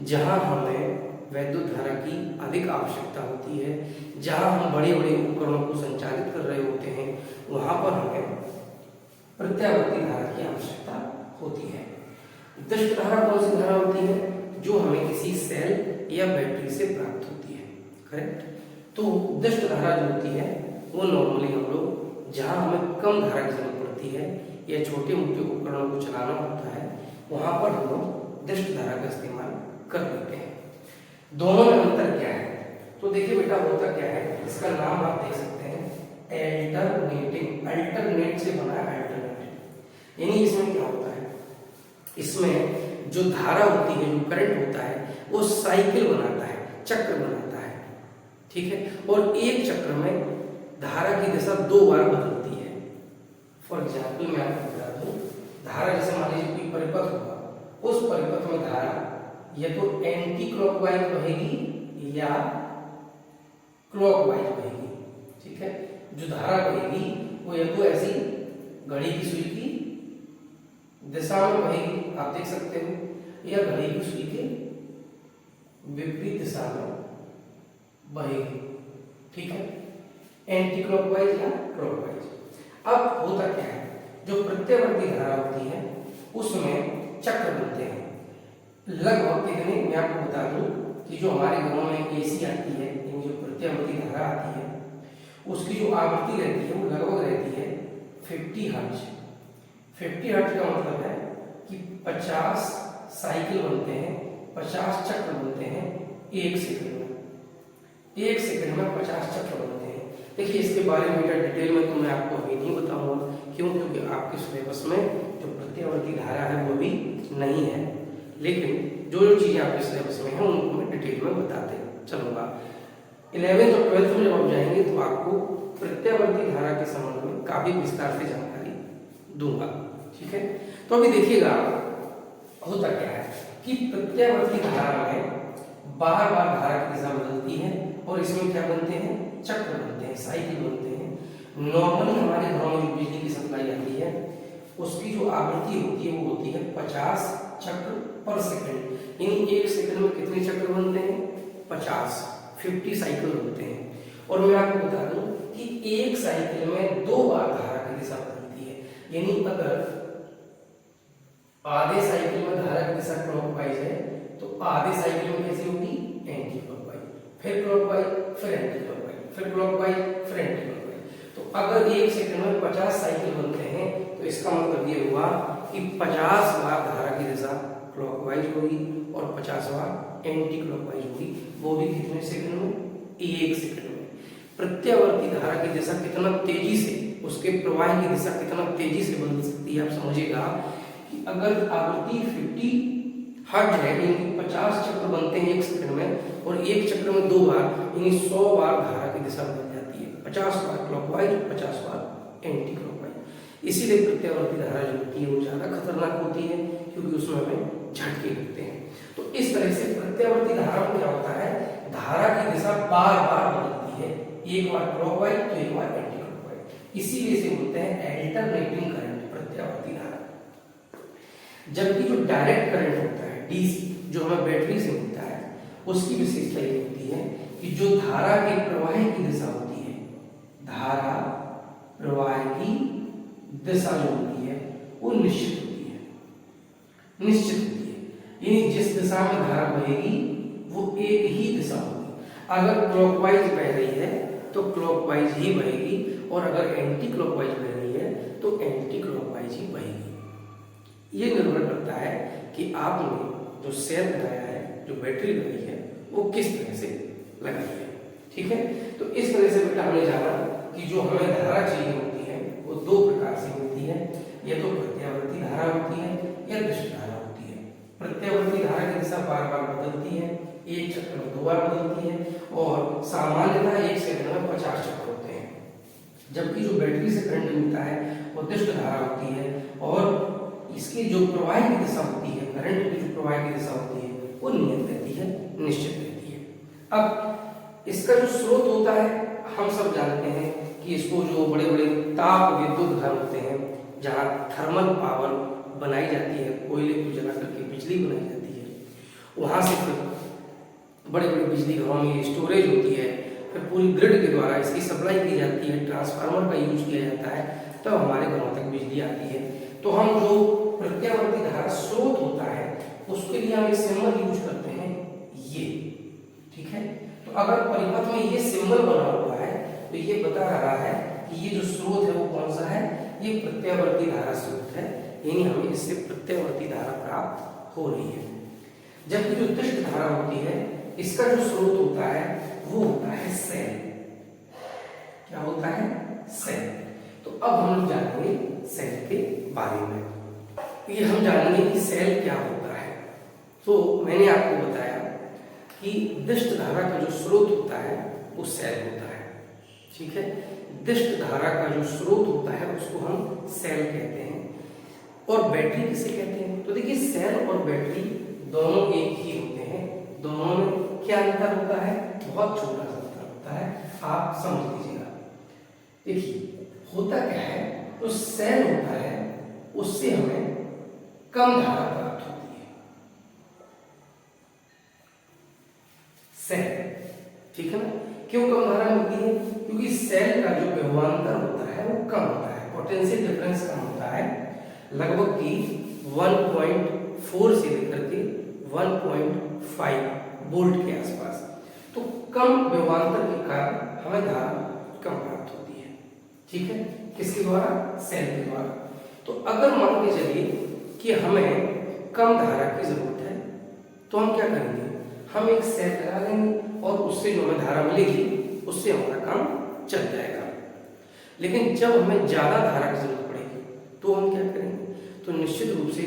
जहां हमें वैद्युत धारा की अधिक आवश्यकता होती है, जहां हम बड़े बड़े उपकरणों को संचालित कर रहे होते हैं, वहां पर हमें प्रत्यावर्ती धारा की आवश्यकता होती है। दिष्ट धारा कौन सी धारा होती है? जो हमें किसी सेल या बैटरी से प्राप्त होती है, करेक्ट। तो दिष्ट धारा जो होती है वो नॉर्मली हम लोग जहां हमें कम धारा की जरूरत पड़ती है या छोटे मोटे उपकरणों को चलाना होता है, वहां पर हम लोग दिष्ट धारा का इस्तेमाल कर लेते हैं। दोनों में अंतर क्या है? तो देखिए बेटा, होता क्या है, इसका नाम आप देख सकते हैं अल्टरनेटिंग, अल्टरनेट से बना है अल्टरनेट। यानी इसमें क्या होता है, इसमें जो धारा होती है, जो करंट होता है, वो साइकिल बनाता है। चक्र बनाता है, ठीक है। और एक चक्र में धारा की दिशा 2 बार बदलती है। फॉर एग्जाम्पल मैं आपको बता दूं, धारा जैसे मान लीजिए कोई परिपथ होगा, उस परिपथ में धारा या तो एंटी क्लॉकवाइज बहेगी या क्लॉकवाइज बहेगी, ठीक है। जो धारा बहेगी वो या तो ऐसी घड़ी की सुई की दिशा में बहेगी, आप देख सकते हो, या घड़ी की सुई के विपरीत दिशा में बहेगी, ठीक है, एंटी क्लॉकवाइज या क्लॉकवाइज। अब होता क्या है, जो प्रत्यावर्ती धारा होती है उसमें चक्र बनते हैं। लगभग कितने, मैं आपको बता दूं कि जो हमारे घरों में एसी आती है, यानी जो प्रत्यावर्ती धारा आती है, उसकी जो आवृत्ति रहती है वो लगभग रहती है 50 हर्ट्ज। 50 हर्ट्ज का मतलब है कि 50 साइकिल बनते हैं, 50 चक्र बनते हैं एक सेकंड में। एक सेकंड में 50 चक्र बनते हैं। देखिए इसके बारे में डिटेल में तो मैं आपको अभी नहीं बताऊंगा, क्यों, क्योंकि आपके सिलेबस में जो प्रत्यावर्ती धारा है वो भी नहीं है, लेकिन जो जो चीजें आपके सिलेबस में है उनको मैं डिटेल में बताते चलूंगा। 11th और 12th में जब आप जाएंगे तो आपको प्रत्यावर्ती धारा के संबंध में काफी विस्तार से जानकारी दूंगा, ठीक है। तो अभी देखिएगा होता क्या है कि प्रत्यावर्ती धारा में बार बार धारा की दिशा बदलती है और इसमें क्या बनते हैं, चक्र बनते हैं, साइकिल बनते हैं। नॉर्मली हमारे घरों में जो बिजली की सप्लाई आती है उसकी जो आवृत्ति होती है वो होती है 50 चक्र पर सेकंड, यानी एक सेकंड में कितने चक्र बनते हैं, 50 साइकिल बनते हैं। और मैं आपको बता दूं कि एक साइकिल में 2 बार धारा की दिशा बदलती है, यानी अगर आधे साइकिल में धारा की दिशा क्लॉकवाइज है तो आधे साइकिल में कैसी होगी, एंटी क्लॉकवाइज, फिर क्लॉकवाइज, फिर एंटी क्लॉकवाइज, फिर क्लॉकवाइज, फिर एंटी क्लॉकवाइज। तो अगर एक सेकंड में 50 साइकिल बनते हैं तो इसका मतलब ये हुआ कि 50 बार धारा की दिशा क्लॉकवाइज होगी और 50 बार एंटी क्लॉकवाइज होगी, वो भी कितने सेकंड में, एक सेकंड में। प्रत्यावर्ती धारा की दिशा कितना तेजी से, उसके प्रवाह की दिशा कितना तेजी से बदल सकती है, आप समझिएगा कि अगर आवृत्ति 50 हर्ट्ज है, यानी 50 चक्र बनते हैं एक सेकंड में और एक चक्र में 2 बार, यानी 100 बार धारा की दिशा बदल जाती है, 50 बार क्लॉकवाइज, 50 बार एंटी क्लॉकवाइज। इसीलिए प्रत्यावर्ती धारा जो होती है वो ज्यादा खतरनाक होती है, क्योंकि उसमें हमें झटके लगते हैं। तो इस तरह से प्रत्यावर्ती धारा में क्या होता है, धारा की दिशा बार बार बदलती है, एक बार क्लॉकवाइज तो एक बार एंटी क्लॉकवाइज। इसीलिए इसे बोलते हैं अल्टरनेटिंग करंट, प्रत्यावर्ती धारा। जबकि जो डायरेक्ट करंट होता है, डीसी, जो हमें बैटरी से मिलता है, उसकी विशेषता ये होती है कि जो धारा के प्रवाह की दिशा होती है, धारा प्रवाह की दिशा जो होती है वो निश्चित होती है, निश्चित होती है, यानी जिस दिशा में धारा बहेगी वो एक ही दिशा होगी। अगर क्लॉकवाइज बह रही है तो क्लॉकवाइज ही बहेगी, और अगर एंटी क्लॉकवाइज बह रही है तो एंटी क्लॉकवाइज ही बहेगी। ये निर्भर करता है कि आपने जो सेल लगाया है, जो बैटरी लगाई है, वो किस तरह से लगाई है, ठीक है। तो इस तरह से बेटा हमने जाना कि जो हमें धारा चाहिए होती है वो 2 प्रकार से मिलती है, या तो प्रत्यावर्ती धारा होती है या दृष्ट धारा होती है। प्रत्यावर्ती धारा की दिशा बार बार बदलती है, एक चक्र में 2 बार बदलती है, और सामान्यतः एक सेकंड में 50 चक्र होते हैं। जबकि जो बैटरी से करंट मिलता है वो दृष्ट धारा होती है, और इसकी जो प्रवाह की दिशा होती है, करंट की जो प्रवाह की दिशा होती है वो नियत रहती है, निश्चित रहती है। अब इसका जो स्रोत होता है, हम सब जानते हैं कि इसको जो बड़े बड़े ताप विद्युत घर होते हैं, जहाँ थर्मल पावर बनाई जाती है, कोयले को जला करके बिजली बनाई जाती है, वहाँ से फिर बड़े बड़े बिजली घरों में स्टोरेज होती है, फिर पूरी ग्रिड के द्वारा इसकी सप्लाई की जाती है, ट्रांसफार्मर का यूज किया जाता है, तब हमारे घरों तक बिजली आती है। तो हम जो प्रत्यावर्ती धारा स्रोत होता है उसके लिए हम एक सिंबल यूज करते हैं, ये, ठीक है। तो अगर परिपथ में ये सिंबल बना हुआ है तो ये बता रहा है कि ये जो स्रोत है वो कौन सा है, ये प्रत्यावर्ती धारा स्रोत है, यानी हमें इससे प्रत्यावर्ती धारा प्राप्त हो रही है। जबकि जो दृष्ट धारा होती है, इसका जो स्रोत होता है वो होता है सेल। क्या होता है, सेल। तो अब हम लोग जानेंगे सेल के बारे में। ये हम जानेंगे कि सेल क्या होता है। तो मैंने आपको बताया कि दिष्ट धारा का जो स्रोत होता है वो सेल होता है। ठीक है, दिष्ट धारा का जो स्रोत होता है उसको हम सेल कहते हैं। और बैटरी किसे कहते हैं? तो देखिए, सेल और बैटरी दोनों एक ही होते हैं। दोनों में क्या अंतर होता है? बहुत छोटा सा अंतर होता है, आप समझ लीजिएगा। देखिए, होता क्या है, तो सेल होता है उससे हमें कम धारा प्राप्त होती है। सेल, ठीक है ना? क्यों कम धारा मिलती है? क्योंकि सेल का जो विभवांतर होता है वो कम होता है, पोटेंशियल डिफरेंस कम होता है, लगभग की 1.4 से लेकर के 1.5 वोल्ट के आसपास। तो कम विभवांतर के कारण हमें धारा कम प्राप्त होती है। ठीक है, किसके द्वारा? सेल के द्वारा। तो अगर मान के चलिए कि हमें कम धारा की जरूरत है, तो हम क्या करेंगे? हम एक सेल लगा लेंगे और उससे जो हमें धारा मिलेगी उससे हमारा काम चल जाएगा। लेकिन जब हमें ज्यादा धारा की जरूरत पड़ेगी तो हम क्या करेंगे? तो निश्चित रूप से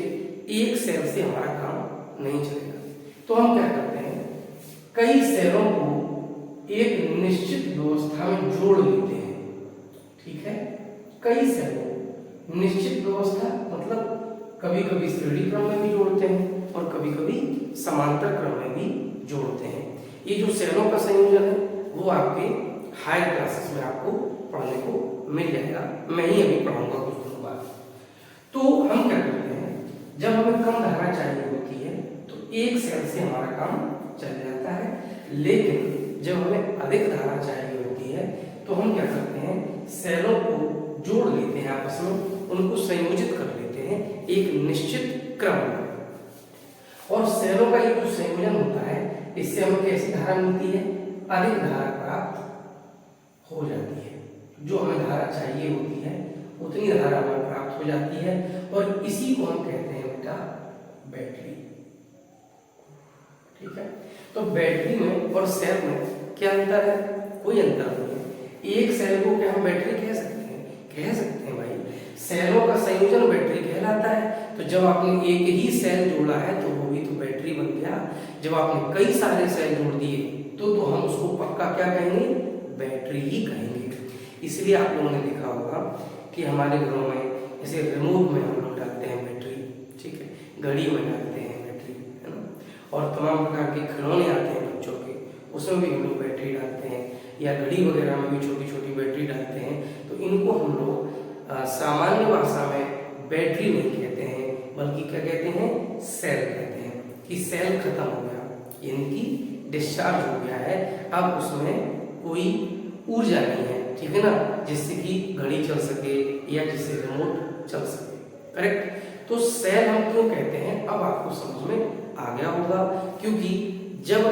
एक सेल से हमारा काम नहीं चलेगा। तो हम क्या करते हैं? कई सेलों को एक निश्चित व्यवस्था में जोड़ लेते हैं। ठीक है, कई सेलों निश्चित व्यवस्था मतलब कभी कभी श्रेणी क्रम में भी जोड़ते हैं और कभी कभी समांतर क्रम में भी जोड़ते हैं। ये जो सेलों का संयोजन है वो आपके हायर क्लासेस में आपको पढ़ने को मिल जाएगा। मैं ही अभी पढ़ाऊंगा कुछ दिनों बाद। तो हम क्या करते हैं, जब हमें कम धारा चाहिए होती है तो एक सेल से हमारा काम चल जाता है, लेकिन जब हमें अधिक धारा चाहिए होती है तो हम क्या करते हैं? सेलों को जोड़ लेते हैं आपस में, उनको संयोजित कर लेते हैं एक निश्चित क्रम में। और सेलों का ये जो संयोजन होता है इससे हमें कैसी धारा मिलती है? अधिक धारा प्राप्त हो जाती है। जो हमें धारा चाहिए होती है उतनी धारा हमें प्राप्त हो जाती है, और इसी को हम कहते हैं बेटा बैटरी। ठीक है, तो बैटरी में और सेल में क्या अंतर है? कोई अंतर नहीं है। एक सेल को क्या हम बैटरी कह सकते हैं? कह सकते हैं भाई। सेलों का संयोजन बैटरी कहलाता है। तो जब आपने एक ही सेल जोड़ा है तो वो भी तो बैटरी बन गया। जब आपने कई सारे सेल जोड़ दिए तो हम उसको पक्का क्या कहेंगे? बैटरी ही कहेंगे। इसलिए आप लोगों ने देखा होगा कि हमारे घरों में जैसे रिमोट में हम लोग डालते हैं बैटरी, ठीक है, घड़ी में डालते हैं बैटरी, है ना, और तमाम प्रकार के खिलौने आते हैं बच्चों के, उसमें भी हम लोग बैटरी डालते हैं, या घड़ी वगैरह में भी छोटी छोटी बैटरी डालते हैं। तो इनको हम लोग सामान्य भाषा में बैटरी नहीं कहते हैं, बल्कि क्या कहते हैं? सेल कहते हैं। कि सेल खत्म हो गया, यानी कि डिस्चार्ज हो गया है, अब उसमें कोई ऊर्जा नहीं है, ठीक है ना, जिससे कि घड़ी चल सके या जिससे रिमोट चल सके। करेक्ट? तो सेल हम क्यों कहते हैं अब आपको समझ में आ गया होगा, क्योंकि जब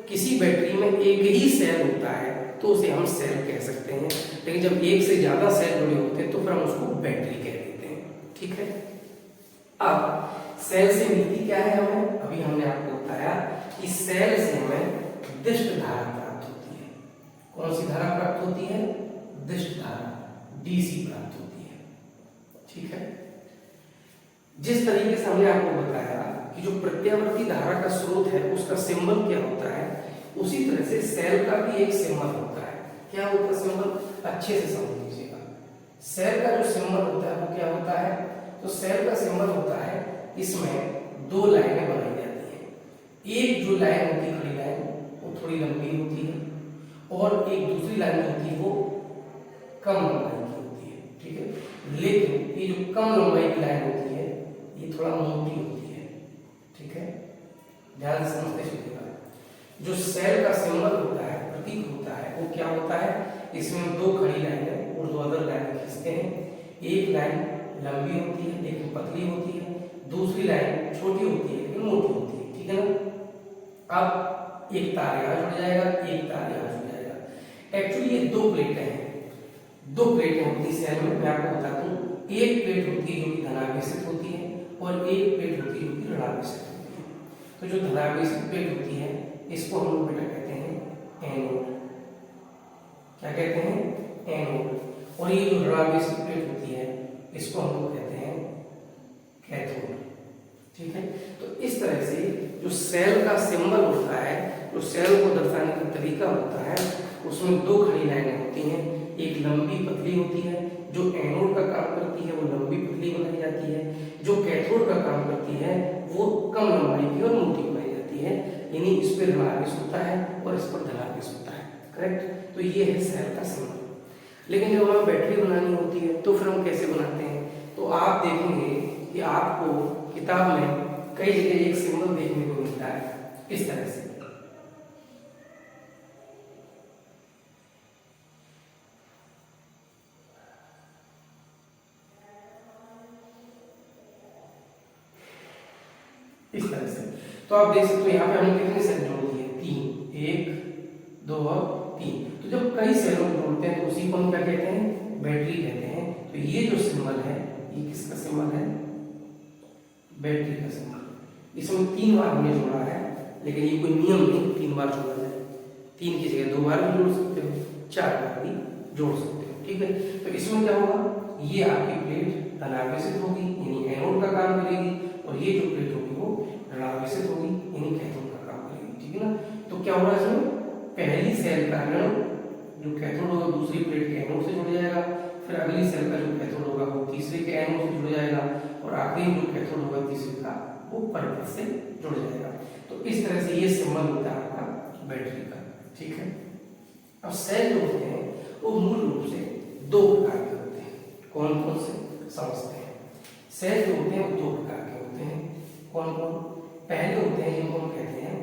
किसी बैटरी में एक ही सेल होता है तो उसे हम सेल कह सकते हैं, लेकिन जब एक से ज्यादा सेल जुड़े होते हैं तो फिर हम उसको बैटरी कह देते हैं। ठीक है, अब सेल से मिलती क्या है हमें? अभी हमने आपको बताया कि सेल से हमें दिष्ट धारा प्राप्त होती है। कौन सी धारा प्राप्त होती है? दिष्ट धारा, डीसी प्राप्त होती है। ठीक है, जिस तरीके से हमने आपको बताया कि जो प्रत्यावर्ती धारा का स्रोत है उसका सिंबल क्या होता है, उसी तरह से सेल का भी एक सिंबल होता है। क्या होता है सिंबल? अच्छे से समझ लीजिएगा। सेल का जो सिंबल होता है वो क्या होता है? तो सेल का सिंबल होता है, इसमें दो लाइनें बनाई जाती हैं। एक जो लाइन होती है खड़ी लाइन वो थोड़ी लंबी होती है, और एक दूसरी लाइन होती है वो कम लंबाई की होती है। ठीक है, लेकिन ये जो कम लंबाई की लाइन होती है ये थोड़ा मोटी होती है। ठीक है, ध्यान से समझते चलिएगा। जो सेल का सिंबल होता है, प्रतीक होता है, वो क्या होता है? इसमें दो खड़ी लाइनें और दो अदर लाइन खींचते हैं। एक लाइन लंबी होती है लेकिन पतली होती है, दूसरी लाइन छोटी होती है लेकिन मोटी होती है। ठीक है ना? अब एक तार यहाँ जुड़ जाएगा, एक तार यहाँ जुड़ जाएगा। एक्चुअली ये दो प्लेटें हैं, दो प्लेटें होती सेल में। मैं आपको बताता हूँ, एक प्लेट होती है जो कि धनावेशित होती है और एक प्लेट होती है जो कि ऋणावेशित होती है। तो जो धनावेशित प्लेट होती है इसको हम लोग बेटा कहते हैं एनोड। क्या कहते हैं? एनोड। और ये जो ऋणावेशित प्लेट होती है इसको हम लोग कहते हैं कैथोड। ठीक है, तो इस तरह से जो सेल का सिंबल होता है जो सेल को दर्शाने का तरीका होता है उसमें दो खड़ी लाइनें होती हैं, एक लंबी पतली होती है जो एनोड का काम करती है, वो लंबी पतली बनाई जाती है, जो कैथोड का काम करती है वो कम लंबाई की और मोटी बनाई जाती है, यानी इस पर ऋणावेश होता है और इस पर धनावेश होता है। करेक्ट। तो ये है सेल का सिंबल। लेकिन जब हमें बैटरी बनानी होती है तो फिर हम कैसे बनाते हैं, तो आप देखेंगे कि आपको किताब में कई जगह एक सिंबल देखने को मिलता है इस तरह से। इस तरह से तो आप देख सकते हो यहाँ पे हमने कितने सेल जोड़ दिए, 3, 1, 2 और 3। तो जब कई सेलों को जोड़ते हैं तो उसी को हम क्या कहते हैं, बैटरी कहते हैं। तो ये जो सिंबल है ये किसका सिंबल है, बैटरी का सिंबल। इसमें 3 बार हमने जोड़ा है, लेकिन ये कोई नियम नहीं 3 बार जोड़ा जाए, 3 की जगह 2 बार भी जोड़ सकते हो, 4 बार भी जोड़ सकते हो। ठीक है। तो इसमें क्या होगा, ये आपकी प्लेट धनावेशित होगी यानी एनोड का काम करेगी, और ये जो प्लेट होगी वो ऋणावेशित होगी यानी कैथोड का काम करेगी। ठीक है ना। तो क्या होगा इसमें, पहली सेल का ऋण जो कैथोड होगा दूसरी प्लेट के एनोड से जुड़ जाएगा, फिर अगली सेल का जो कैथोड होगा वो तीसरे के एनोड से जुड़ जाएगा, और आखिरी जो कैथोड होगा तीसरे का वो परिपथ से जुड़ जाएगा। तो इस तरह से ये सिंबल होता है आपका बैटरी का। ठीक है। अब सेल जो होते हैं वो मूल रूप से 2 प्रकार के होते हैं। कौन कौन से समझते हैं। सेल जो होते हैं वो 2 प्रकार के होते हैं। कौन कौन, पहले होते हैं जिनको हम कहते हैं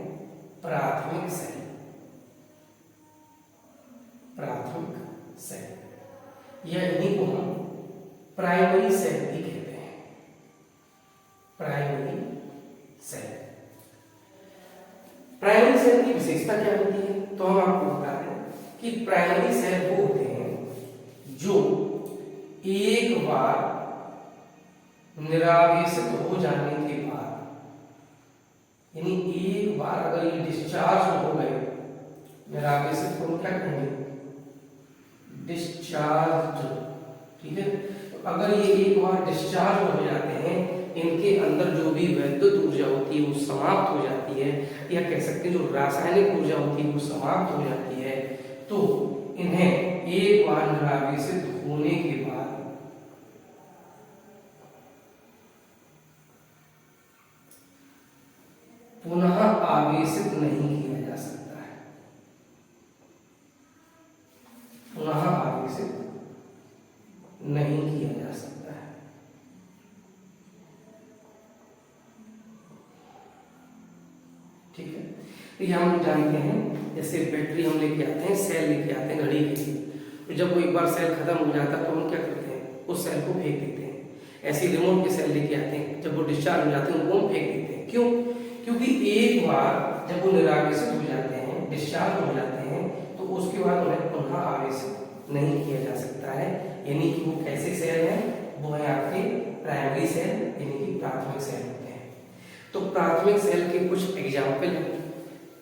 प्राथमिक सेल। प्राथमिक सेल या इन्हीं को हम प्राइमरी सेल भी कहते हैं। Primary cell. प्राइमरी सेल की विशेषता क्या होती है, तो हम आपको बता दें कि प्राइमरी सेल वो होते हैं जो एक बार निरावेशित हो जाने के बाद, यानी एक बार अगर ये डिस्चार्ज हो गए, निरावेशित को क्या कहेंगे, डिस्चार्ज। ठीक है। तो अगर ये एक बार डिस्चार्ज हो जाते हैं, इनके अंदर जो भी वैद्युत ऊर्जा होती है वो समाप्त हो जाती है, या कह सकते हैं जो रासायनिक ऊर्जा होती है वो समाप्त हो जाती है। तो इन्हें एक बार निरावेशित होने के बाद पुनः आवेशित नहीं किया जा सकता है, पुनः आवेशित नहीं किया जा सकता है। ठीक है। तो ये हम जानते हैं, जैसे बैटरी हम लेके आते हैं, सेल लेके आते हैं घड़ी के लिए, तो जब वो एक बार सेल खत्म हो जाता है तो हम क्या करते हैं, उस सेल को फेंक देते हैं। ऐसे रिमोट के सेल लेके आते हैं, जब वो डिस्चार्ज हो जाते हैं उनको हम फेंक देते हैं। क्यों, क्योंकि एक बार जब वो निरावेशित हो जाते हैं, डिस्चार्ज हो जाते हैं, तो उसके बाद उन्हें पुनः आवेशित नहीं किया जा सकता है। यानी कि वो कैसे सेल है, वो है आपके प्राइमरी सेल यानी कि प्राथमिक सेल होते हैं। तो प्राथमिक सेल के कुछ एग्जाम्पल हैं,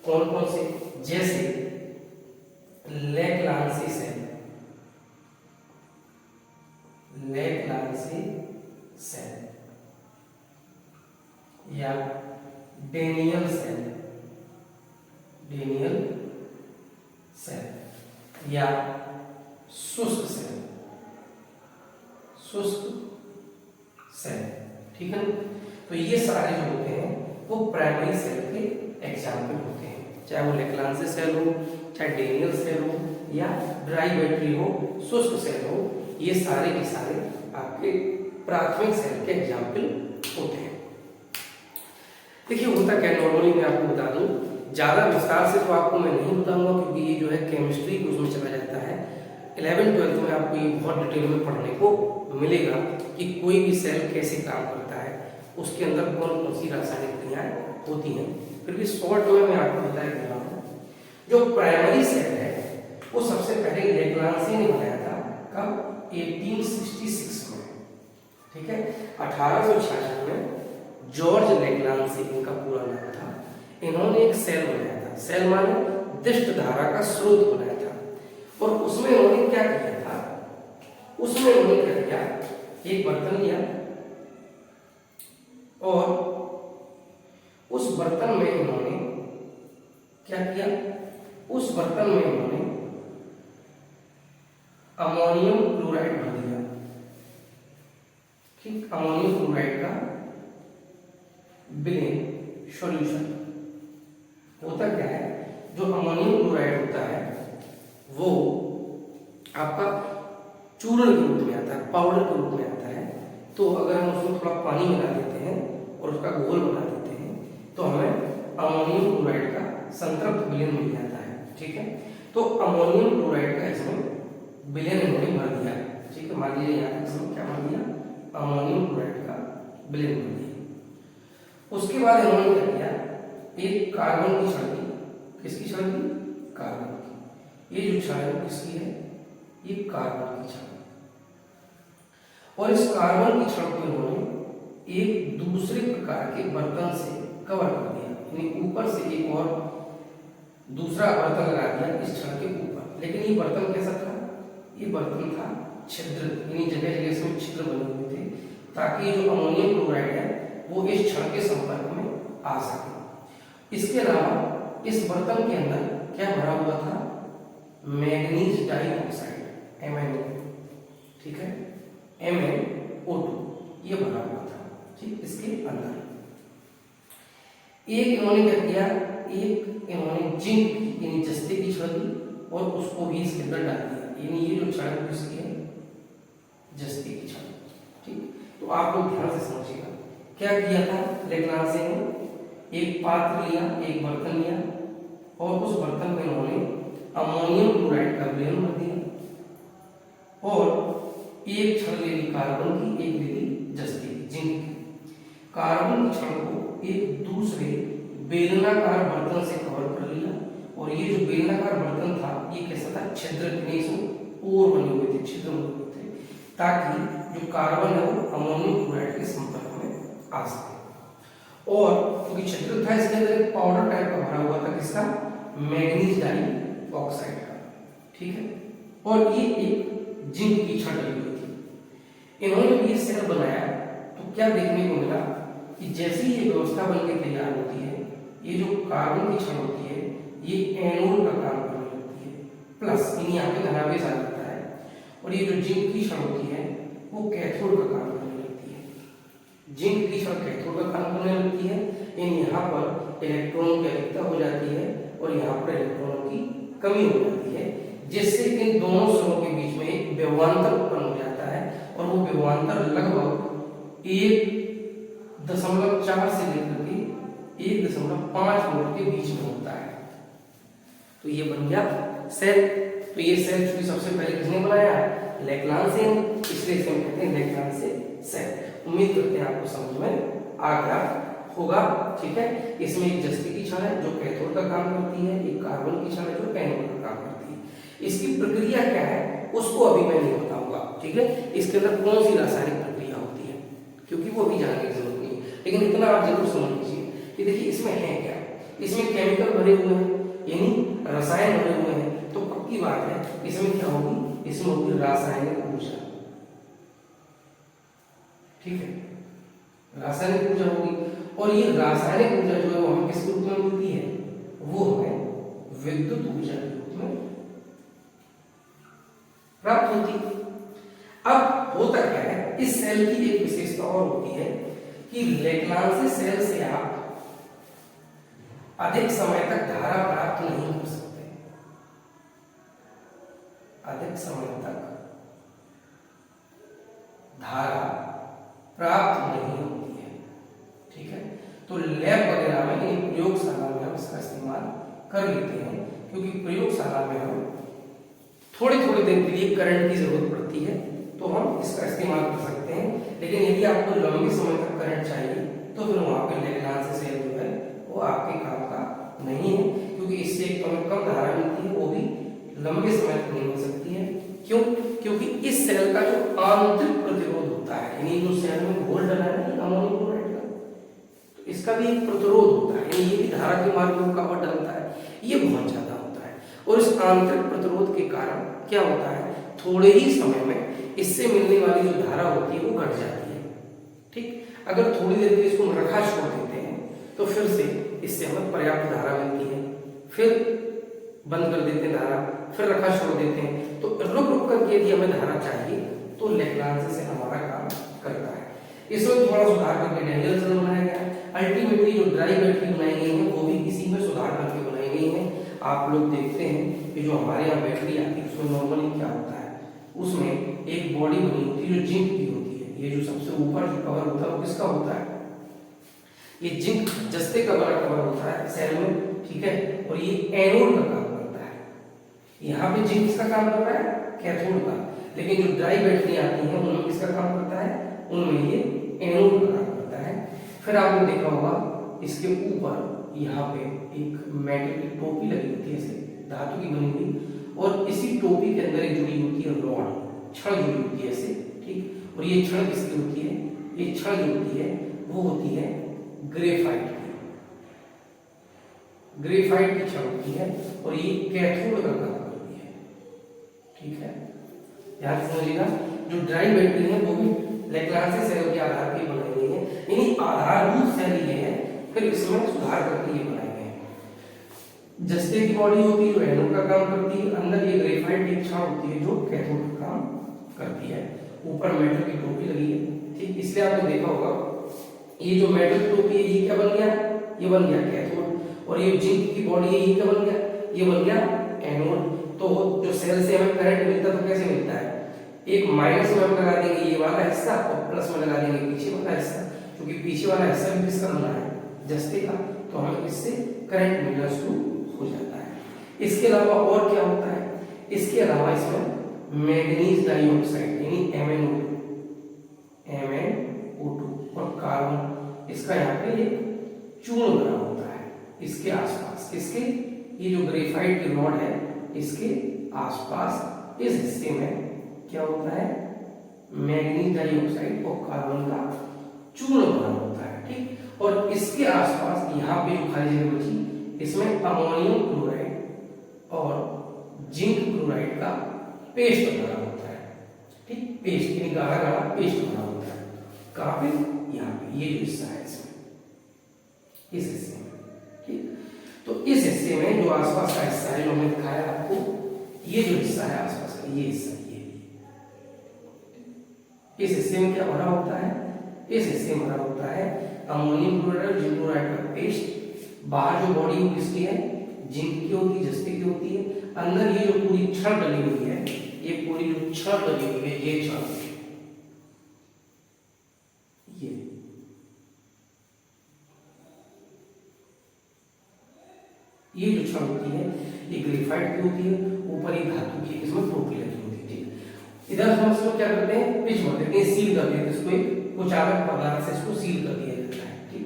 कौन कौन से, जैसे लेक्लांसी सेल, लेक्लांसी सेल, या डेनियल सेल, डेनियल सेल, या शुष्क सेल, शुष्क सेल। ठीक है। तो ये सारे जो होते हैं वो प्राइमरी सेल के एग्जाम्पल होते हैं, चाहे वो लेक्लांसी सेल हो, चाहे डेनियल सेल हो, या ड्राई बैटरी हो, शुष्क सेल हो, ये सारे के सारे आपके प्राथमिक सेल के एग्जाम्पल होते हैं। देखिए होता क्या, नॉर्मली मैं आपको बता दूं, ज्यादा विस्तार से तो आपको मैं नहीं बताऊंगा क्योंकि ये जो है केमिस्ट्री उसमें चला जाता है। 11th-12th में आपको ये बहुत डिटेल में पढ़ने को मिलेगा कि कोई भी सेल कैसे काम करता है, उसके अंदर कौन कौन सी रासायनिक क्रियाएं होती हैं। फिर भी शॉर्ट में मैं आपको बता दे रहा हूँ, जो प्राइमरी सेल है वो सबसे पहले लेक्लांसी ने बनाया था, कब, 1866 में। ठीक है। 1866 में जॉर्ज लेक्लांसी इनका पूरा नाम था, इन्होंने एक सेल बनाया था, सेल माने दिष्ट धारा का स्रोत बनाया था, और उसमें उन्होंने क्या किया था, उसमें उन्होंने क्या किया, एक बर्तन लिया और उस बर्तन में इन्होंने क्या किया, उस बर्तन में उन्होंने अमोनियम क्लोराइड भर दिया। ठीक, अमोनियम क्लोराइड का विलेन सॉल्यूशन। होता क्या है, जो अमोनियम क्लोराइड होता है वो आपका चूर्ण के रूप में आता है, पाउडर के रूप में आता है। तो अगर हम उसमें थोड़ा पानी मिला देते हैं और उसका घोल बना देते हैं तो हमें अमोनियम क्लोराइड का संतृप्त विलेन मिल जाता है। ठीक है, तो अमोनियम क्लोराइड का इसमें विलेन इन्होंने भर दिया। ठीक है, मान लीजिए यहाँ तक इसमें क्या भर दिया, अमोनियम क्लोराइड का विलेन भर दिया। उसके बाद इन्होंने क्या किया, एक कार्बन की छड़ दी। किसकी छड़ दी, कार्बन की। ये जो छड़ है वो किसकी है, ये कार्बन की छड़। और इस कार्बन की छड़ को इन्होंने एक दूसरे प्रकार के बर्तन से कवर कर दिया, यानी ऊपर से एक और दूसरा बर्तन लगा दिया इस छड़ के ऊपर। लेकिन ये बर्तन कैसा था, ये बर्तन था छिद्र, यानी जगह जगह इसमें छिद्र बने हुए थे ताकि जो अमोनियम क्लोराइड है वो इस छड़ के संपर्क में आ सके। इसके अलावा इस बर्तन के अंदर क्या भरा हुआ था, मैग्नीज डाइऑक्साइड MnO। ठीक है, MnO2 ये भरा हुआ था। ठीक, इसके अंदर एक इन्होंने क्या किया, एक इन्होंने जिंक यानी जस्ते की छड़ दी और उसको भी इसके अंदर डाल दिया, यानी ये जो छड़ है इसकी है जस्ते की छड़। ठीक, तो आप लोग ध्यान से समझिएगा क्या किया था। लेग्रांजे ने एक पात्र लिया, एक बर्तन लिया और उस बर्तन में इन्होंने अमोनियम क्लोराइड का विलेन भर दिया और एक छड़ ले ली कार्बन की, एक ले ली जस्ते की, जिंक की। कार्बन की छड़ को एक दूसरे बेलनाकार बर्तन से कवर कर लिया और ये जो बेलनाकार बर्तन था ये कैसा था, छिद्र के पोर बने हुए थे, छिद्र बने हुए थे ताकि जो कार्बन है वो अमोनियम क्लोराइड के संपर्क में आ सके। और क्योंकि छिद्र था इसके अंदर एक पाउडर टाइप का भरा हुआ था, किसका, मैग्नीज डाइऑक्साइड का। ठीक है, और ये एक जिंक की छड़ लगी हुई थी। इन्होंने जब ये सेल बनाया तो क्या देखने को मिला कि जैसे ही ये व्यवस्था बनकर तैयार होती है, ये जो कार्बन की छड़ होती है ये एनोड का काम करने लगती है, प्लस यानी यहाँ पे धनावेश आ जाता है, और ये जो जिंक की छड़ होती है वो कैथोड का काम करने लगती है। जिंक की छड़ कैथोड का काम करने लगती है, यानी यहाँ पर इलेक्ट्रॉनों की अधिकता हो जाती है और यहाँ पर इलेक्ट्रॉनों की कमी हो जाती है, जिससे इन दोनों स्वरों के बीच में एक विभवांतर उत्पन्न हो जाता है और वो विभवांतर लगभग 1.4 से लेकर के 1.5 वोल्ट के बीच में होता है। तो ये बन गया सेल। तो ये सेल चूंकि सबसे पहले किसने बनाया, लेग्रांजे, इसलिए इसे हम कहते हैं लेग्रांजे सेल। उम्मीद करते हैं आपको समझ में आ गया होगा। ठीक है, इसमें एक जस्ते की छड़ है जो कैथोड का काम करती है, एक कार्बन की छड़ है जो एनोड का काम करती है। इसकी प्रक्रिया क्या है उसको अभी मैं नहीं बताऊंगा। ठीक है, इसके अंदर कौन सी रासायनिक प्रक्रिया होती है क्योंकि वो अभी जानने की जरूरत नहीं है, लेकिन इतना आप जरूर समझ लीजिए कि देखिए इसमें है क्या, इसमें केमिकल भरे हुए हैं यानी रसायन भरे हुए हैं। तो पक्की बात है इसमें क्या होगी, इसमें होगी रासायनिक ऊर्जा। ठीक है, रासायनिक ऊर्जा होगी और ये रासायनिक ऊर्जा जो है वो हमें किस रूप में मिलती है, वो हमें विद्युत ऊर्जा के रूप में प्राप्त होती है। अब होता क्या है, इस सेल की एक विशेषता और होती है कि लेग्रांजे सेल से आप अधिक समय तक धारा प्राप्त नहीं कर सकते, अधिक समय तक धारा प्राप्त नहीं होती है। ठीक है, तो लैब वगैरह में, प्रयोगशाला में हम इसका इस्तेमाल कर लेते हैं क्योंकि प्रयोगशाला में हम थोड़ी थोड़ी देर के लिए करंट की जरूरत पड़ती है तो हम इसका इस्तेमाल कर सकते हैं। लेकिन यदि आपको लंबे समय तक करंट चाहिए तो फिर वहां पे लेग्रांजे सेल जो है वो आपके काम का नहीं है, क्योंकि इससे एक तो हमें कम धारा मिलती है, वो भी लंबे समय तक नहीं मिल सकती है। क्यों, क्योंकि इस सेल का जो आंतरिक प्रतिरोध होता है, यानी जो सेल में घोल डला है अमोनियम क्लोराइड का, तो इसका भी एक प्रतिरोध होता है, यानी ये भी धारा के मार्ग में रुकावट डालता है, ये बहुत ज्यादा होता है। और इस आंतरिक प्रतिरोध के कारण क्या होता है, थोड़े ही समय में इससे मिलने वाली जो धारा होती है वो घट जाती है। ठीक, अगर थोड़ी देर के लिए इसको रखा छोड़ देते हैं तो फिर से इससे हमें पर्याप्त धारा मिलती है, फिर बंद कर देते हैं धारा, फिर रखा छोड़ देते हैं। तो रुक रुक करके यदि हमें धारा चाहिए तो लेग्रांज से हमारा काम करता है। इसमें थोड़ा सुधार करके डैनियल सेल बनाया गया। अल्टीमेटली जो ड्राई बैटरी बनाई गई है वो भी इसी में सुधार करके बनाई गई है। आप लोग देखते हैं कि जो हमारे यहाँ बैटरी आती है उसमें नॉर्मली क्या होता है, उसमें एक बॉडी बनी होती है जो जिंक की होती है। ये जो सबसे ऊपर जो कवर होता है वो किसका होता है, ये जिंक जस्ते का बड़ा कवर होता है सेल में, ठीक है। और ये एनोड का काम करता है। यहाँ पे जिंक किसका काम कर रहा है, कैथोड का। लेकिन जो ड्राई बैटरी आती है उनमें किसका काम करता है, उनमें ये एनोड का काम करता है। फिर आपने देखा होगा इसके ऊपर यहाँ पे एक मेटल की टोपी लगी होती है, ऐसे धातु की बनी हुई, और इसी टोपी के अंदर एक जुड़ी होती है रॉड, छड़ जुड़ी होती है ऐसे, ठीक। और ये छड़ किसकी होती है, ये छड़ जो होती है वो होती है ग्रेफाइट की, ग्रेफाइट की छड़ होती है, और ये कैथोड का काम करती है, ठीक है। ध्यान से समझिएगा, जो ड्राई बैटरी है वो भी लेग्रांज सेल के आधार पर बनाई गई है, यानी आधारभूत सेल ये है, फिर इसमें सुधार करके ये बनाए गए हैं। जस्ते की बॉडी होती है जो एनोड का काम करती है, अंदर ये ग्रेफाइट की छड़ होती है जो कैथोड का काम करती है, ऊपर मेटल की टोपी लगी है, ठीक। इसलिए आपने देखा होगा ये जो मेटल की टोपी है ये क्या बन गया, ये बन गया कैथोड, और ये जिंक की बॉडी है ये क्या बन गया, ये बन गया एनोड। तो जो सेल से हमें करंट मिलता है तो कैसे मिलता है, एक माइनस में हम लगा देंगे ये वाला हिस्सा और प्लस में लगा देंगे पीछे वाला हिस्सा, क्योंकि पीछे वाला हिस्सा भी किसका बना है, जस्ते का, तो हमें इससे करंट मिलना शुरू हो जाता है। इसके अलावा और क्या होता है, इसके अलावा इसमें मैग्नीज डाइऑक्साइड यानी MnO2 और कार्बन, इसका यहाँ पे एक चूर्ण बना होता है इसके आसपास, इसके ये जो ग्रेफाइट की रॉड है इसके आसपास इस हिस्से में क्या होता है, मैग्नीज डाइऑक्साइड और कार्बन का चूर्ण बना होता है, ठीक। और इसके आसपास यहाँ पे जो खाली जगह बची इसमें अमोनियम क्लोराइड और जिंक क्लोराइड का पेस्ट बना होता है, ठीक। पेस्ट यानी गाढ़ा गाढ़ा पेस्ट बना होता है। कहाँ पे, यहाँ पे, ये जो हिस्सा है इसमें, इस हिस्से में, ठीक। तो इस हिस्से में जो आसपास का हिस्सा है जो हमने दिखाया आपको, ये जो हिस्सा है आसपास का, ये हिस्सा, इस हिस्से में क्या भरा होता है, इस हिस्से में भरा होता है अमोनियम क्लोराइड जिंक क्लोराइड का पेस्ट। बाहर जो बॉडी किसकी है, जिंक की होती है, जस्ते की होती है। अंदर ये जो पूरी छड़ डली हुई है, ये पूरी जो छड़ डली हुई है, ये छड़, ये जो छड़ होती है ये ग्रेफाइट की होती है, ऊपर ये धातु की, इसमें टोपी लगी होती है, ठीक। इधर हम इसको क्या करते हैं, पिच मार देते हैं, सील कर देते हैं इसको, एक कुचालक पदार्थ से इसको सील कर दिया जाता है, ठीक।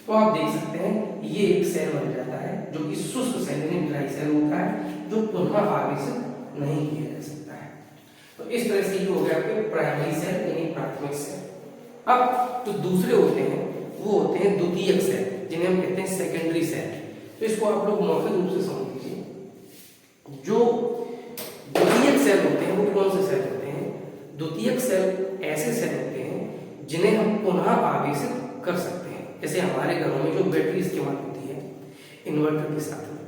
तो आप देख सकते हैं ये एक सेल बन जाता है जो कि शुष्क सेल यानी ड्राई सेल होता है, जो पुनः आवेशित नहीं किया जा सकता है। तो इस तरह से ये हो गया आपके प्राइमरी सेल यानी प्राथमिक सेल। अब जो दूसरे होते हैं वो होते हैं द्वितीयक सेल, जिन्हें हम कहते हैं सेकेंडरी सेल। तो इसको आप लोग मौखिक रूप से समझ लीजिए। जो द्वितीयक सेल होते हैं वो कौन से सेल होते हैं, द्वितीयक सेल ऐसे सेल होते हैं जिन्हें हम पुनः आवेशित कर सकते हैं। जैसे हमारे घरों में जो बैटरी इस्तेमाल होती है इन्वर्टर के साथ में,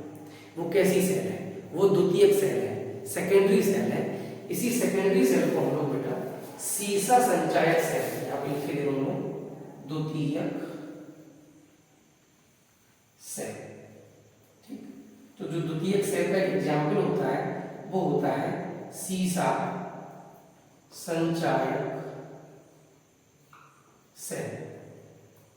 वो कैसी सेल है, वो द्वितीयक सेल है, सेकेंडरी सेल है। इसी सेकेंडरी सेल को हम लोग बेटा सीसा संचायक सेल, यहाँ पे लिखे दे रहा हूं, द्वितीयक सेल, ठीक। तो जो द्वितीयक सेल का एग्जाम्पल होता है वो होता है सीसा संचायक सेल,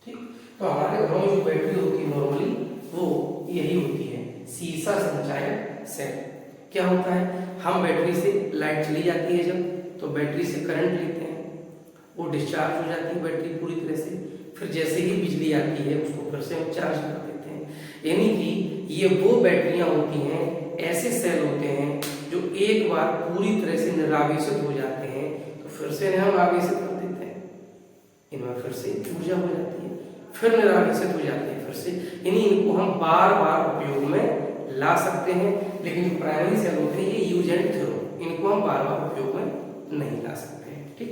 ठीक। तो हमारे घरों में जो बैटरी होती है नॉर्मली वो यही होती है, सीसा संचायक सेल। क्या होता है, हम बैटरी से, लाइट चली जाती है जब, तो बैटरी से करंट लेते हैं, वो डिस्चार्ज हो जाती है बैटरी पूरी तरह से, फिर जैसे ही बिजली आती है उसको फिर से हम चार्ज कर देते हैं। यानी कि ये वो बैटरियां होती हैं, ऐसे सेल होते हैं जो एक बार पूरी तरह से निरावेशित हो जाते हैं तो फिर से हम आवेशित कर देते हैं, इनमें फिर से ऊर्जा हो जाती है, फिर निरावेशित हो जाती है फिर से, यानी इनको हम बार बार उपयोग में ला सकते हैं। लेकिन जो प्राइमरी सेल होते हैं ये यूज एंड थ्रो, इनको हम बार बार उपयोग में नहीं ला सकते हैं, ठीक।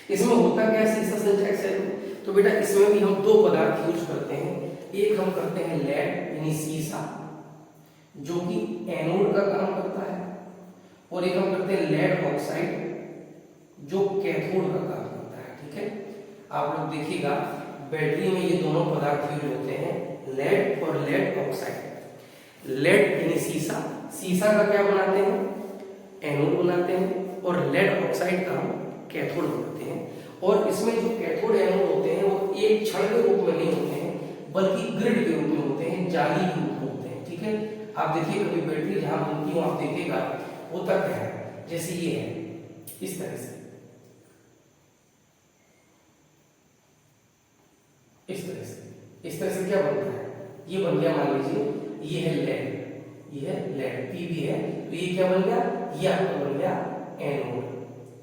इसमें होता क्या है सीसा संचायक सेल में, तो बेटा इसमें भी हम दो पदार्थ यूज करते हैं। एक हम करते हैं लेड यानी सीसा, जो कि एनोड का काम करता है, और एक हम करते हैं लेड ऑक्साइड जो कैथोड का काम करता है। ठीक है, आप लोग देखिएगा बैटरी में ये दोनों पदार्थ यूज होते हैं, लेड और लेड ऑक्साइड। लेड यानी सीसा, सीसा का क्या बनाते हैं, एनोड बनाते हैं, और लेड ऑक्साइड का हम कैथोड बनाते हैं। और इसमें जो कैथोड एनोड होते हैं वो एक छड़ के रूप में नहीं होते हैं, बल्कि ग्रिड के रूप में होते हैं, जाली के रूप में होते हैं। ठीक है, आप देखिए कभी बैटरी जहां बनती हो आप देखिएगा होता क्या है, जैसे ये है इस तरह से, इस तरह से क्या बनता है, ये बन गया, मान लीजिए ये है लेड, ये है लेड, पीबी है, तो ये क्या बन गया, ये आपका बन गया एनोड।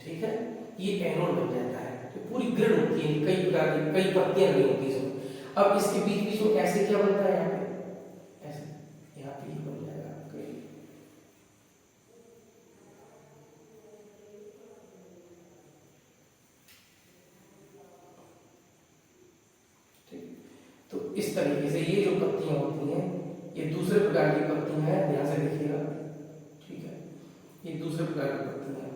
ठीक है, ये एनोड बन जाता है। तो पूरी ग्रिड होती है, कई प्रकार की कई पत्तियां लगी होती है इसमें। अब इसके बीच बीच में ऐसे क्या बनता है, यहाँ पे ऐसे, यहाँ पे ये बन जाएगा आपका, तो इस तरीके से ये जो पत्तियां होती हैं ये दूसरे प्रकार की पत्तियां हैं, ध्यान से देखिएगा। ठीक है, ये दूसरे प्रकार की पत्तियां हैं,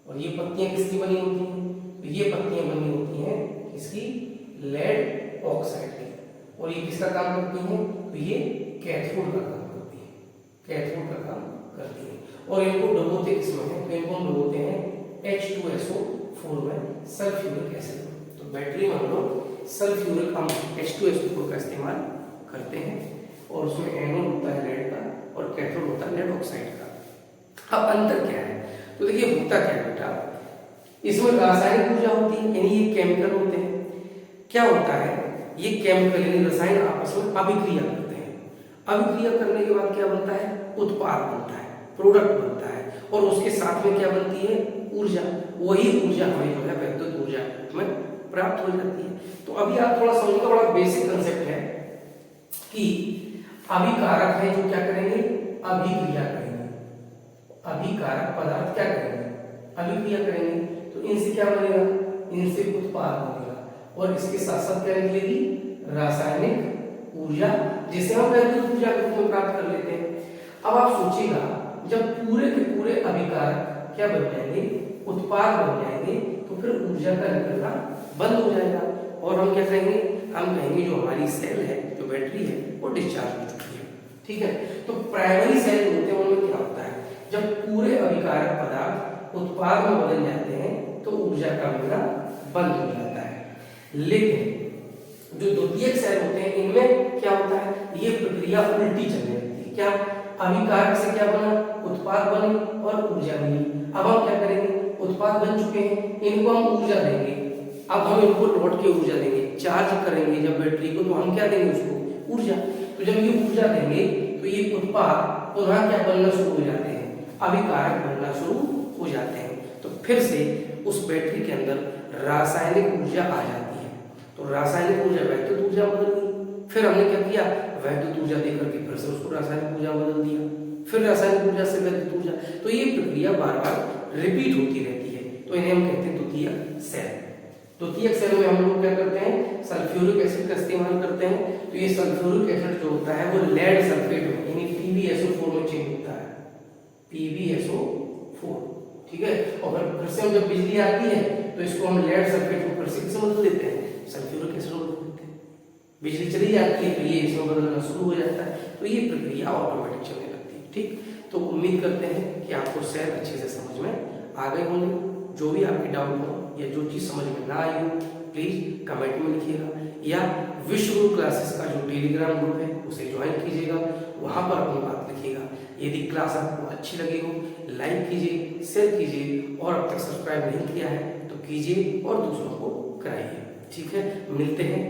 और ये पत्तियां किसकी बनी होती हैं, तो ये पत्तियां बनी होती हैं इसकी लेड ऑक्साइड की, और ये किसका काम करती हैं, तो ये कैथोड का काम करती है, कैथोड का काम करती है। और इनको डुबोते किसमें है, तो इनको हम डुबोते हैं H2SO4 में, सल्फ्यूरिक एसिड। तो बैटरी में हम लोग सल्फ्यूरिक हम H2SO4 का इस्तेमाल करते हैं, और उसमें एनोड होता है लेड का और कैथोड होता है लेड ऑक्साइड का। अब अंतर क्या है, तो देखिए होता क्या है बेटा, इसमें रासायनिक ऊर्जा होती है, यानी ये केमिकल होते हैं। क्या होता है, ये केमिकल यानी रसायन आपस में अभिक्रिया करते हैं। अभिक्रिया करने के बाद क्या बनता है, उत्पाद बनता है, प्रोडक्ट बनता है, और उसके साथ में क्या बनती है, ऊर्जा। वही ऊर्जा हमें जो है विद्युत ऊर्जा में प्राप्त हो जाती है। तो अभी आप थोड़ा समझिएगा, बड़ा बेसिक कंसेप्ट है कि अभिकारक है जो क्या करेंगे, अभिक्रिया करेंगे। अभिकारक पदार्थ क्या करेंगे, अभिक्रिया करेंगे, तो इनसे क्या बनेगा, इनसे उत्पाद बनेगा, और इसके साथ साथ क्या निकलेगी, रासायनिक ऊर्जा, जिसे हम विद्युत ऊर्जा के रूप में प्राप्त कर लेते हैं। अब आप सोचिएगा, जब पूरे के पूरे अभिकारक क्या बन जाएंगे, उत्पाद बन जाएंगे, तो फिर ऊर्जा का निकलना बंद हो जाएगा, और हम क्या कहेंगे, हम कहेंगे जो हमारी सेल है, जो बैटरी है, वो डिस्चार्ज हो चुकी है। ठीक है, तो प्राइमरी सेल होते हैं, उनमें क्या होता है, जब पूरे अभिकारक पदार्थ उत्पाद में बदल जाते हैं तो ऊर्जा का मिलना बंद हो जाता है। लेकिन जो द्वितीयक सेल होते हैं, इनमें क्या होता है, ये प्रक्रिया उल्टी चलने लगती है। क्या, अभिकारक से क्या बना, उत्पाद बने और ऊर्जा मिली। अब हम क्या करेंगे, उत्पाद बन चुके हैं, इनको हम ऊर्जा देंगे। अब हम इनको लौट के ऊर्जा देंगे, चार्ज करेंगे जब बैटरी को, तो हम क्या देंगे उसको, ऊर्जा। तो जब ये ऊर्जा देंगे तो ये उत्पाद पुनः क्या बनना शुरू हो जाते हैं, अभिकारक बनना शुरू हो जाते हैं। तो फिर से उस बैटरी के अंदर रासायनिक ऊर्जा आ जाती है। तो रासायनिक ऊर्जा वैद्युत ऊर्जा बदल गई। फिर हमने क्या किया, वैद्युत ऊर्जा देकर के फिर से उसको रासायनिक ऊर्जा बदल दिया, फिर रासायनिक ऊर्जा से वैद्युत ऊर्जा। तो ये प्रक्रिया बार बार रिपीट होती रहती है। तो इन्हें हम कहते हैं द्वितीयक सेल। द्वितीयक सेल में हम लोग क्या करते हैं, सल्फ्यूरिक एसिड का इस्तेमाल करते हैं। तो ये सल्फ्यूरिक एसिड जो होता है वो लेड सल्फेट में यानी PbSO4 में चेंज होता है, PbSO4। ठीक है, और फिर से जब बिजली आती है तो इसको हम लेड सल्फेट में फिर से बदल देते हैं, सल्फ्यूरिक एसिड में बदल देते हैं। बिजली चली जाती है तो ये इसमें बदलना शुरू हो जाता है। तो ये प्रक्रिया ऑटोमेटिक चलने लगती है। ठीक, तो उम्मीद करते हैं कि आपको सेल अच्छे से समझ में आ गए होंगे। जो भी आपके डाउट हो या जो चीज समझ में ना आई हो प्लीज कमेंट में लिखिएगा, या विश्व क्लासेस का जो टेलीग्राम ग्रुप है उसे ज्वाइन कीजिएगा, वहां पर अपनी बात लिखिएगा। यदि क्लास आपको अच्छी लगी हो लाइक कीजिए, शेयर कीजिए, और अब तक सब्सक्राइब नहीं किया है तो कीजिए और दूसरों को कराइए। ठीक है, मिलते हैं